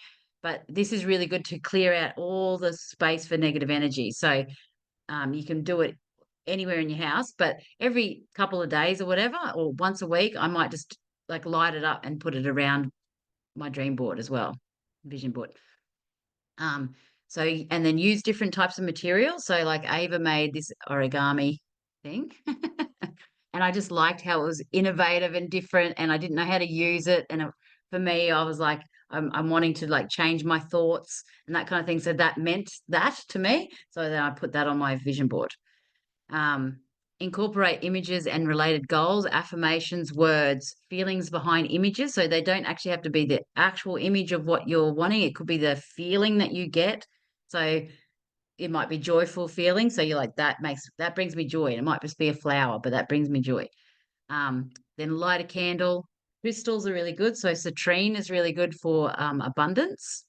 But this is really good to clear out all the space for negative energy. So you can do it anywhere in your house, but every couple of days or whatever, or once a week, I might just like light it up and put it around my dream board as well, vision board. So, and then use different types of materials. So like Ava made this origami thing. And I just liked how it was innovative and different, and I didn't know how to use it. And for me, I was like, I'm wanting to like change my thoughts and that kind of thing. So that meant that to me. So then I put that on my vision board. Incorporate images and related goals, affirmations, words, feelings behind images. So they don't actually have to be the actual image of what you're wanting. It could be the feeling that you get. So it might be joyful feeling. So you're like, that brings me joy. It might just be a flower, but that brings me joy. Then light a candle. Crystals are really good. So citrine is really good for abundance.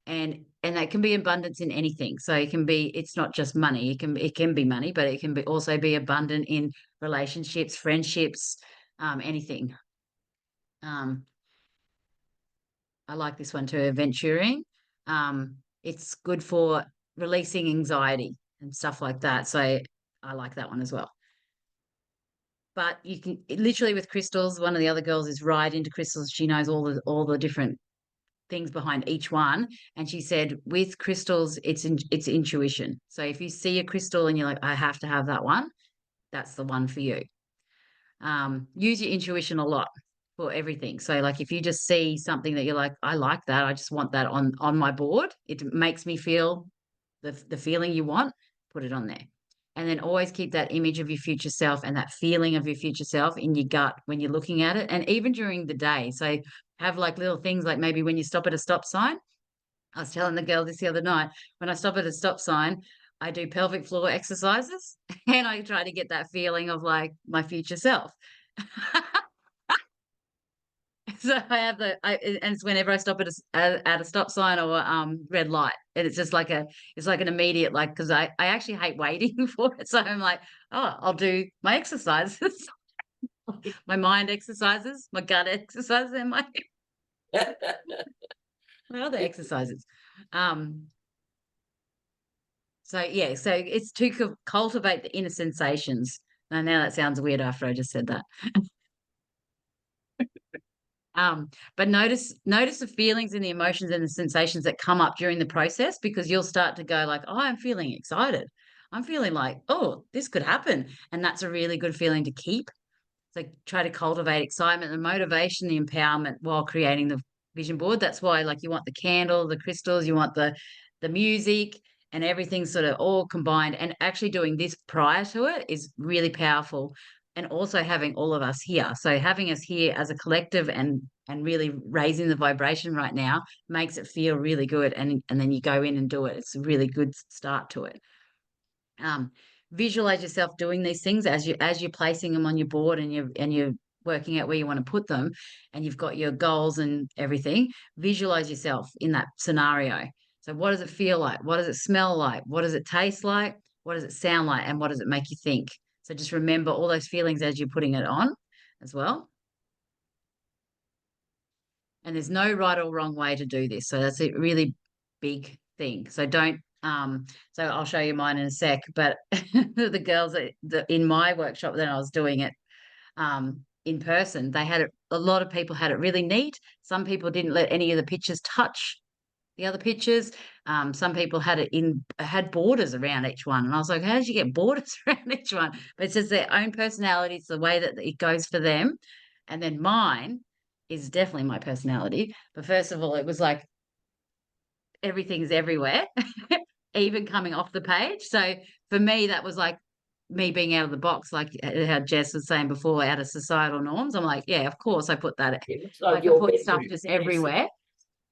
And that can be abundance in anything. So it's not just money. It can be money, but it can also be abundant in relationships, friendships, anything. I like this one too, aventuring. It's good for releasing anxiety and stuff like that. So I like that one as well. But you can literally, with crystals, one of the other girls is right into crystals. She knows all the different things behind each one, and she said with crystals it's intuition. So if you see a crystal and you're like, I have to have that one, that's the one for you. Use your intuition a lot for everything. So like if you just see something that you're like, I like that, I just want that on my board, it makes me feel the feeling you want, put it on there. And then always keep that image of your future self and that feeling of your future self in your gut when you're looking at it, and even during the day. So have like little things, like maybe when you stop at a stop sign. I was telling the girl this the other night, when I stop at a stop sign, I do pelvic floor exercises and I try to get that feeling of like my future self. So I have and it's whenever I stop at a stop sign or red light, and it's just like it's like an immediate, like, because I actually hate waiting for it, so I'm like, oh, I'll do my exercises, my mind exercises, my gut exercises, and my other exercises. So yeah, so it's to cultivate the inner sensations. Now that sounds weird after I just said that. But notice the feelings and the emotions and the sensations that come up during the process, because you'll start to go like, oh, I'm feeling excited. I'm feeling like, oh, this could happen. And that's a really good feeling to keep. So try to cultivate excitement, the motivation, the empowerment while creating the vision board. That's why like you want the candle, the crystals, you want the music, and everything sort of all combined. And actually doing this prior to it is really powerful. And also having all of us here. So having us here as a collective and really raising the vibration right now makes it feel really good. And then you go in and do it. It's a really good start to it. Visualize yourself doing these things as you're placing them on your board, and you're working out where you want to put them, and you've got your goals and everything. Visualize yourself in that scenario. So what does it feel like? What does it smell like? What does it taste like? What does it sound like? And what does it make you think? So just remember all those feelings as you're putting it on as well. And there's no right or wrong way to do this. So that's a really big thing. So don't so I'll show you mine in a sec, but the girls in my workshop, then I was doing it in person, they had it, a lot of people had it really neat. Some people didn't let any of the pictures touch the other pictures. Some people had borders around each one, and I was like, how did you get borders around each one? But it's just their own personality. It's the way that it goes for them. And then mine is definitely my personality. But first of all, it was like everything's everywhere, even coming off the page. So for me, that was like me being out of the box, like how Jess was saying before, out of societal norms. I'm like, yeah, of course I put that. It looks Like like I your put stuff bedroom. just Isn't it? everywhere.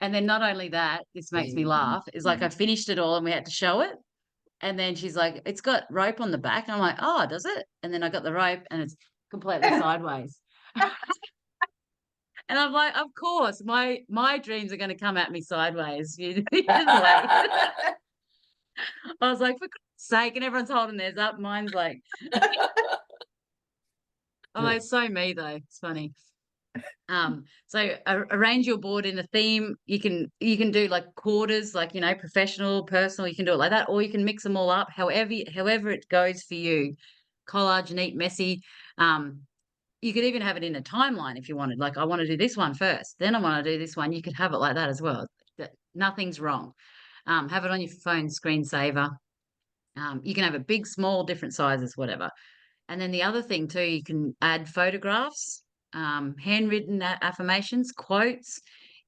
And then not only that, this makes me laugh, is like I finished it all and we had to show it. And then she's like, it's got rope on the back. And I'm like, oh, does it? And then I got the rope and it's completely sideways. And I'm like, of course, my dreams are going to come at me sideways. You just wait. I was like, for God's sake, and everyone's holding theirs up. Mine's like, oh, it's so me though. It's funny. So arrange your board in a theme. You can do like quarters, like professional, personal. You can do it like that, or you can mix them all up. However it goes for you. Collage, neat, messy. You could even have it in a timeline if you wanted. Like, I want to do this one first, then I want to do this one. You could have it like that as well. Nothing's wrong. Have it on your phone screensaver. You can have it big, small, different sizes, whatever. And then the other thing too, you can add photographs, handwritten affirmations, quotes,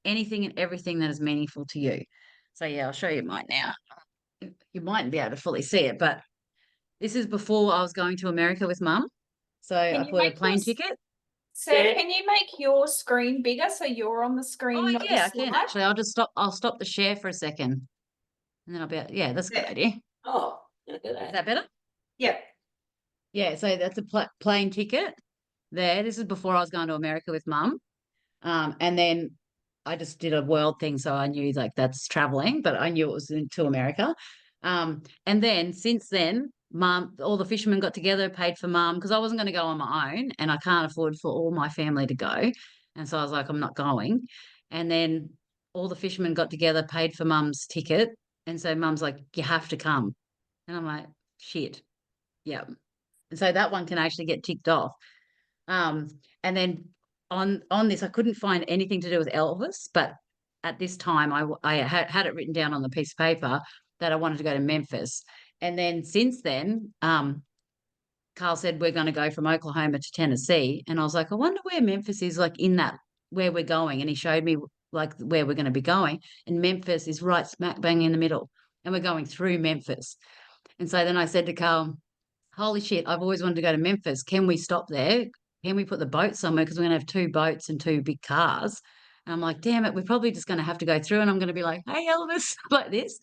anything and everything that is meaningful to you. So yeah, I'll show you mine now. You mightn't be able to fully see it, but this is before I was going to America with Mum. So I bought a plane ticket. So can you make your screen bigger so you're on the screen? Oh not yeah, I the can slide? actually. I'll stop the share for a second, and then I'll be yeah, that's a good Yeah. idea. Oh, look at Is that. that better? Yeah. Yeah, so that's a plane ticket there. This is before I was going to America with Mum. And then I just did a world thing, so I knew like that's traveling, but I knew it was to America. And then since then, Mum, all the fishermen got together, paid for Mum, because I wasn't going to go on my own, and I can't afford for all my family to go. And so I was like, I'm not going. And then all the fishermen got together, paid for Mum's ticket, and so Mum's like, you have to come. And I'm like, shit, yeah. And so that one can actually get ticked off. Um, and then on this, I couldn't find anything to do with Elvis, but at this time, I had it written down on the piece of paper that I wanted to go to Memphis. And then since then, Carl said we're going to go from Oklahoma to Tennessee, and I was like, I wonder where Memphis is, like in that where we're going. And he showed me like where we're going to be going, and Memphis is right smack bang in the middle, and we're going through Memphis. And so then I said to Carl, holy shit, I've always wanted to go to Memphis. Can we stop there? Can we put the boat somewhere? Because we're going to have 2 boats and 2 big cars. And I'm like, damn it, we're probably just going to have to go through. And I'm going to be like, hey, Elvis, like this.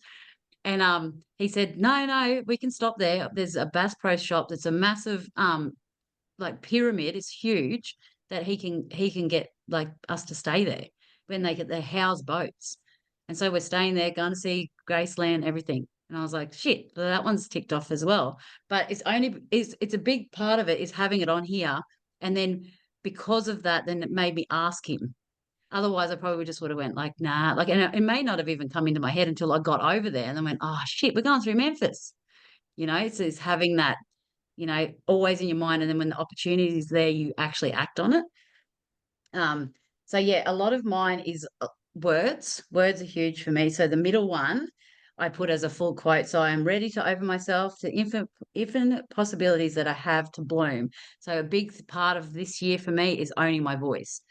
And he said, no, we can stop there. There's a Bass Pro shop that's a massive like pyramid. It's huge that he can get like us to stay there when they house boats. And so we're staying there, going to see Graceland, everything. And I was like, shit, that one's ticked off as well. But it's a big part of it is having it on here. And then because of that, then it made me ask him. Otherwise, I probably just would have went like, nah. Like, and it may not have even come into my head until I got over there and then went, oh shit, we're going through Memphis. It's having that, always in your mind. And then when the opportunity is there, you actually act on it. So yeah, a lot of mine is words. Words are huge for me. So the middle one I put as a full quote. So I am ready to open myself to infinite possibilities that I have to bloom. So a big part of this year for me is owning my voice.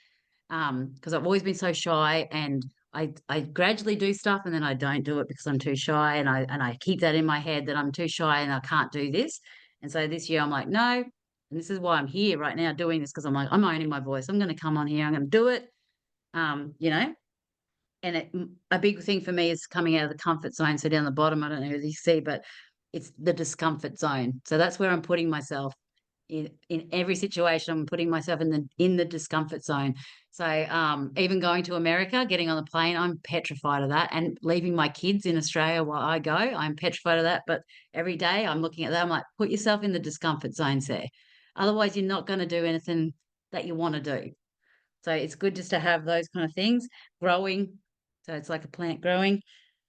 Because I've always been so shy, and I gradually do stuff and then I don't do it because I'm too shy, and I keep that in my head that I'm too shy and I can't do this. And so this year I'm like, no, and this is why I'm here right now doing this, because I'm like, I'm owning my voice. I'm going to come on here. I'm going to do it. You know, and a big thing for me is coming out of the comfort zone. So down the bottom, I don't know if you see, but it's the discomfort zone. So that's where I'm putting myself in every situation. I'm putting myself in the discomfort zone. So even going to America, getting on the plane, I'm petrified of that. And leaving my kids in Australia while I go, I'm petrified of that. But every day I'm looking at that, I'm like, put yourself in the discomfort zone, Sarah. Otherwise, you're not going to do anything that you want to do. So it's good just to have those kind of things growing. So it's like a plant growing.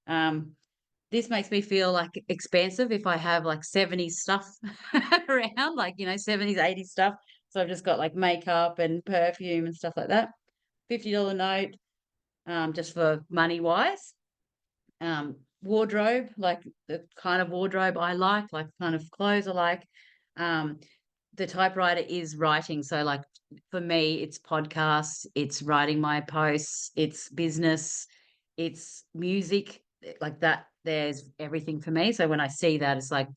This makes me feel like expansive if I have like 70s stuff around, like, 70s, 80s stuff. So I've just got like makeup and perfume and stuff like that. $50 note, just for money wise. Wardrobe, like the kind of wardrobe I like kind of clothes I like. The typewriter is writing. So like for me, it's podcasts, it's writing my posts, it's business, it's music, like that. There's everything for me. So when I see that, it's like,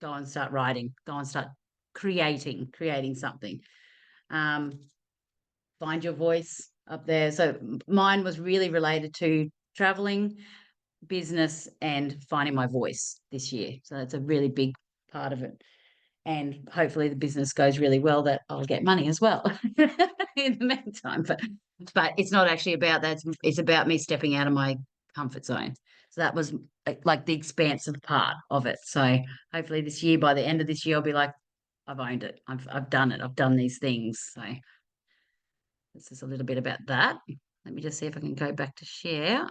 go and start writing, go and start creating something. Find your voice up there. So mine was really related to traveling, business, and finding my voice this year. So that's a really big part of it. And hopefully the business goes really well, that I'll get money as well in the meantime. But it's not actually about that. It's about me stepping out of my comfort zone. So that was like the expansive part of it. So hopefully this year, by the end of this year, I'll be like, I've owned it. I've done it. I've done these things. So this is a little bit about that. Let me just see if I can go back to share.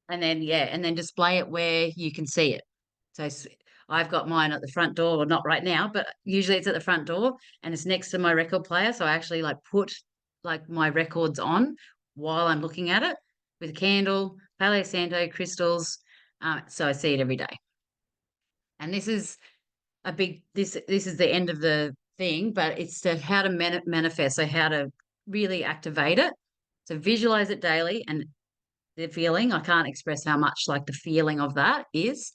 And then, yeah, and then display it where you can see it. So I've got mine at the front door, well, not right now, but usually it's at the front door and it's next to my record player. So I actually like put like my records on while I'm looking at it with a candle, Palo Santo crystals. So I see it every day. And this is this is the end of the thing, but it's how to manifest. So how to really activate it. So visualize it daily, and the feeling, I can't express how much like the feeling of that is.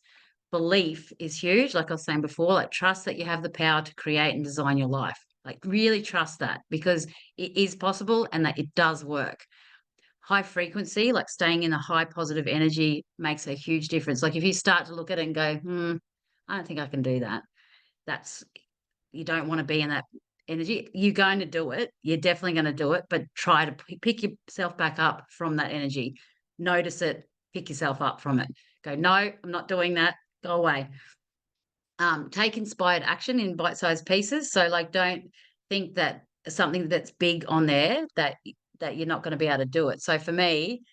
Belief is huge. Like I was saying before, like trust that you have the power to create and design your life. Like really trust that, because it is possible and that it does work. High frequency, like staying in a high positive energy, makes a huge difference. Like if you start to look at it and go, I don't think I can do that. That's, you don't want to be in that energy. You're going to do it. You're definitely going to do it, but try to pick yourself back up from that energy. Notice it, pick yourself up from it. Go, no, I'm not doing that. Go away. Take inspired action in bite-sized pieces. So like, don't think that something that's big on there that you're not going to be able to do it. So for me,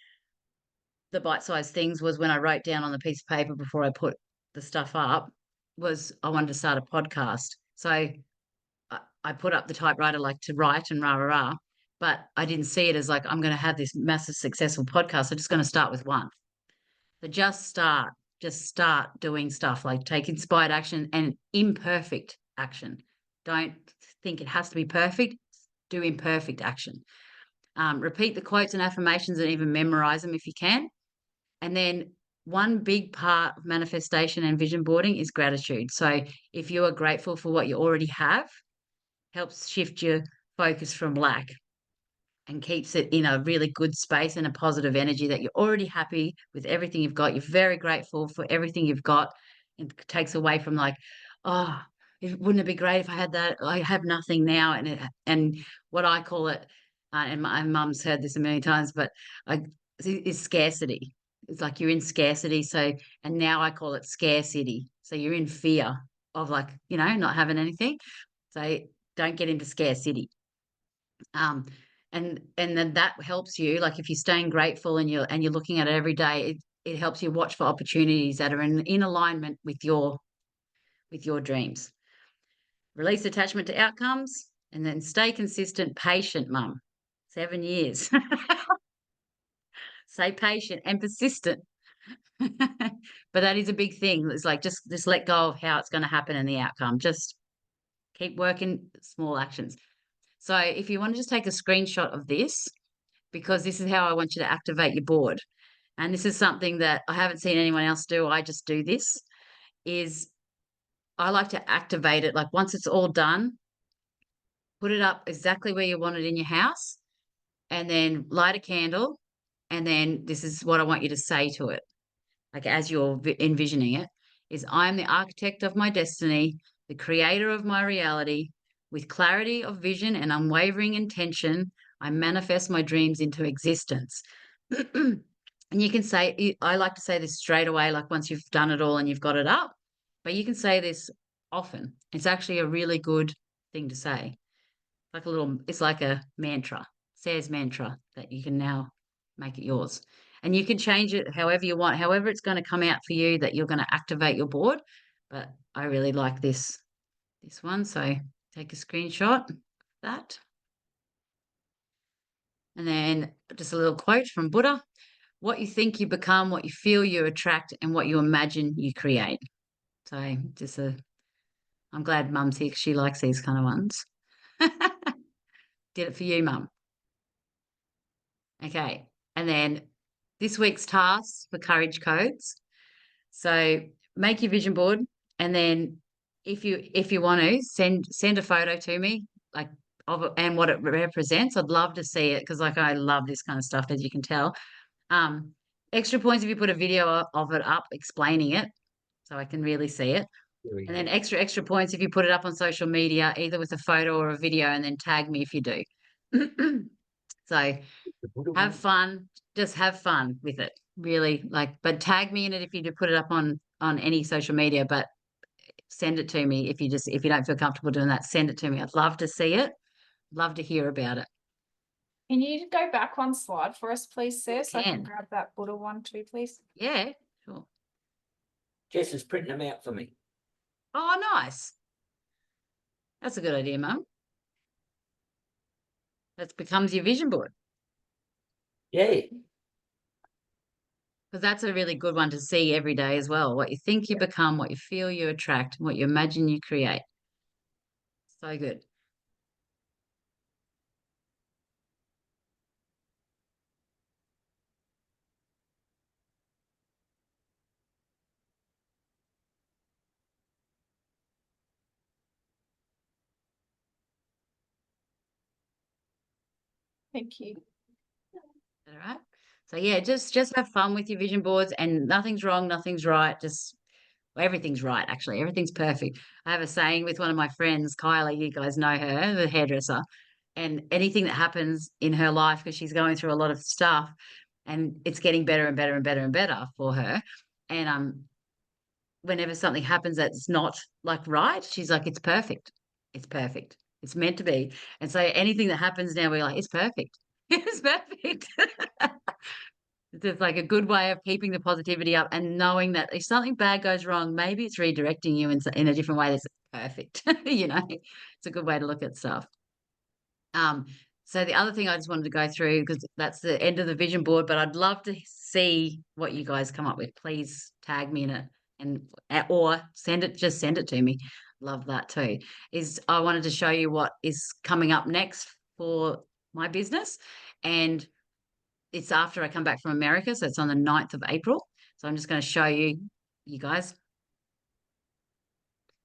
the bite-sized things was when I wrote down on the piece of paper before I put the stuff up, was I wanted to start a podcast. So I put up the typewriter like to write and rah, rah, rah, but I didn't see it as like, I'm going to have this massive successful podcast. I'm just going to start with one. So just start doing stuff, like take inspired action and imperfect action. Don't think it has to be perfect. Do imperfect action. Repeat the quotes and affirmations and even memorize them if you can. And then one big part of manifestation and vision boarding is gratitude. So if you are grateful for what you already have, helps shift your focus from lack and keeps it in a really good space and a positive energy, that you're already happy with everything you've got. You're very grateful for everything you've got. It takes away from like, oh, wouldn't it be great if I had that? I have nothing now. And what I call it, and my mum's heard this a million times, but is scarcity. It's like you're in scarcity. So, and now I call it scarcity. So you're in fear of like, not having anything. So don't get into scarcity. And then that helps you, like if you're staying grateful and you're looking at it every day, it helps you watch for opportunities that are in alignment with your dreams. Release attachment to outcomes, and then stay consistent, patient, mum. 7 years. Stay patient and persistent. But that is a big thing. It's like just let go of how it's going to happen and the outcome. Just keep working small actions. So if you want to just take a screenshot of this, because this is how I want you to activate your board. And this is something that I haven't seen anyone else do. I just do this, is I like to activate it. Like once it's all done, put it up exactly where you want it in your house, and then light a candle. And then this is what I want you to say to it. Like as you're envisioning it, is I'm the architect of my destiny, the creator of my reality. With clarity of vision and unwavering intention, I manifest my dreams into existence. And you can say, I like to say this straight away, like once you've done it all and you've got it up, but you can say this often. It's actually a really good thing to say. It's like a mantra, Sair's mantra, that you can now make it yours. And you can change it however you want, however it's going to come out for you, that you're going to activate your board. But I really like this one. So take a screenshot of that. And then just a little quote from Buddha. What you think you become, what you feel you attract, and what you imagine you create. So I'm glad Mum's here because she likes these kind of ones. Did it for you, Mum. Okay. And then this week's tasks for courage codes. So make your vision board, and then if you want to send a photo to me, like of it and what it represents. I'd love to see it because like I love this kind of stuff, as you can tell. Extra points if you put a video of it up explaining it, so I can really see it. And then extra points if you put it up on social media, either with a photo or a video, and then tag me if you do. So have fun, just have fun with it, really. But tag me in it if you do put it up on any social media, but send it to me if you don't feel comfortable doing that. Send it to me. I'd love to see it, love to hear about it. Can you go back one slide for us, please, Sarah, so I can can. grab that Buddha one too, please? Yeah, sure. Jess is printing them out for me. Oh, nice. That's a good idea, Mum. That becomes your vision board, Yeah. because that's a really good one to see every day as well. What you think you become, what you feel you attract, what you imagine you create. So good. Thank you. All right. So yeah, just have fun with your vision boards, and nothing's wrong, nothing's right. Everything's right, actually. Everything's perfect. I have a saying with one of my friends, Kylie, you guys know her, the hairdresser, and anything that happens in her life, because she's going through a lot of stuff and it's getting better and better and better and better for her. And whenever something happens that's not like right, she's like, it's perfect. It's perfect. It's meant to be. And so anything that happens now, we're like, it's perfect. It's perfect. It's just like a good way of keeping the positivity up and knowing that if something bad goes wrong, maybe it's redirecting you in a different way that's perfect. It's a good way to look at stuff. So the other thing I just wanted to go through, because that's the end of the vision board, but I'd love to see what you guys come up with. Please tag me in it or send it to me. Love that too. I wanted to show you what is coming up next for my business, and it's after I come back from America, so it's on the 9th of April. So I'm just going to show you guys.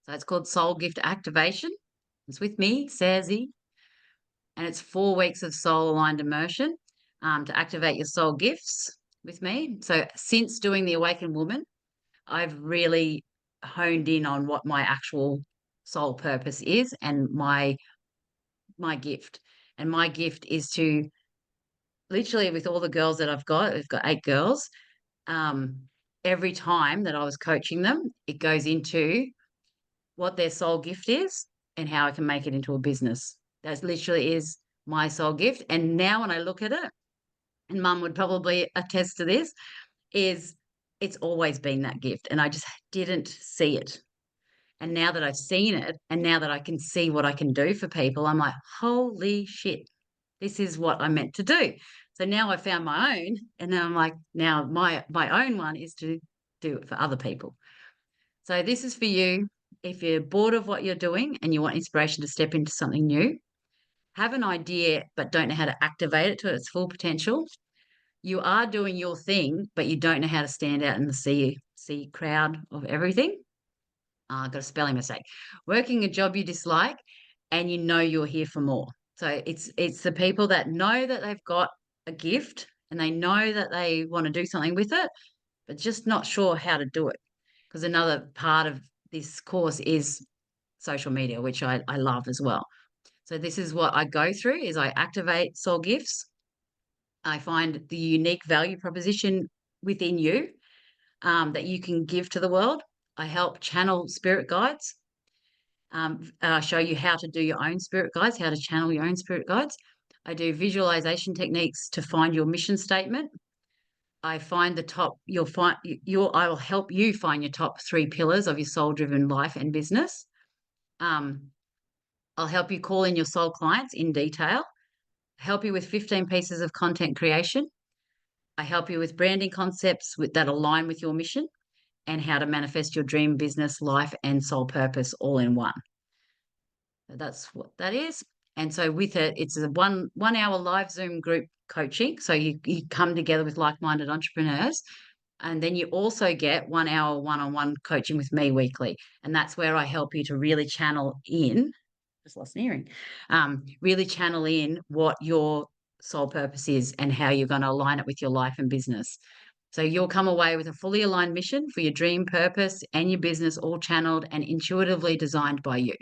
So it's called Soul Gift Activation. It's with me, Sair Zee, and it's 4 weeks of soul-aligned immersion to activate your soul gifts with me. So since doing the Awakened Woman, I've really honed in on what my actual soul purpose is and my gift. And my gift is to literally, with all the girls that we've got 8 girls, every time that I was coaching them, it goes into what their soul gift is and how I can make it into a business. That literally is my soul gift. And now when I look at it, and Mum would probably attest to this, is it's always been that gift. And I just didn't see it. And now that I've seen it, and now that I can see what I can do for people, I'm like, holy shit, this is what I'm meant to do. So now I found my own, and then I'm like, now my own one is to do it for other people. So this is for you. If you're bored of what you're doing and you want inspiration to step into something new, have an idea but don't know how to activate it to its full potential. You are doing your thing, but you don't know how to stand out in the sea crowd of everything. I got a spelling mistake. Working a job you dislike, and you know you're here for more. So it's the people that know that they've got a gift and they know that they want to do something with it, but just not sure how to do it. Because another part of this course is social media, which I love as well. So this is what I go through: is I activate soul gifts. I find the unique value proposition within you that you can give to the world. I help channel spirit guides. I show you how to do your own spirit guides, how to channel your own spirit guides. I do visualization techniques to find your mission statement. I find the top, I will help you find your top 3 pillars of your soul-driven life and business. I'll help you call in your soul clients in detail, help you with 15 pieces of content creation. I help you with branding concepts that align with your mission, and how to manifest your dream business, life, and soul purpose all in one. So that's what that is. And so with it, it's a one hour live Zoom group coaching. So you come together with like-minded entrepreneurs. And then you also get 1 hour one-on-one coaching with me weekly. And that's where I help you to really channel in, just lost an earring, really channel in what your soul purpose is and how you're going to align it with your life and business. So you'll come away with a fully aligned mission for your dream purpose and your business, all channeled and intuitively designed by you.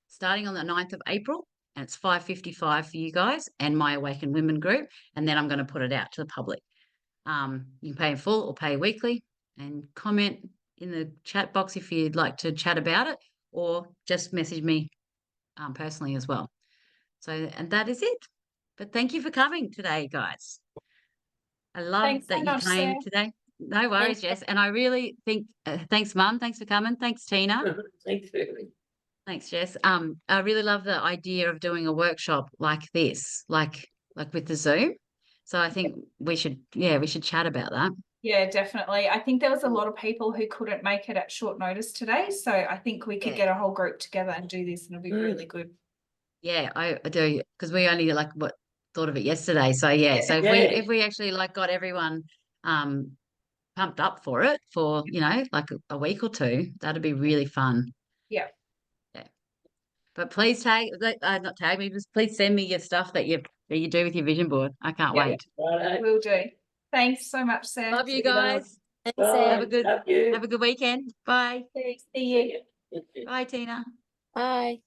Starting on the 9th of April, and it's $5.55 for you guys and my Awakened Women group, and then I'm going to put it out to the public. You can pay in full or pay weekly, and comment in the chat box if you'd like to chat about it, or just message me personally as well. So, and that is it. But thank you for coming today, guys. I love Thanks that so you much, came Sarah. today. No worries, Jess. And I really think, thanks, Mum. Thanks for coming. Thanks, Tina. Thanks, Shirley. Thanks, Jess. I really love the idea of doing a workshop like this, like with the Zoom. So I think we should chat about that. Yeah, definitely. I think there was a lot of people who couldn't make it at short notice today. So I think we could get a whole group together and do this, and it'll be really good. Yeah, I do, because we only thought of it yesterday. So yeah, so if we actually got everyone pumped up for it for like a week or two, that'd be really fun. Yeah. But please not tag me, just please send me your stuff that you do with your vision board. I can't wait. Righto. Will do. Thanks so much, Sarah. Love you guys. Thanks, Bye. Sarah. Have a good Love you. weekend. Bye. See you. Bye, Tina. Bye.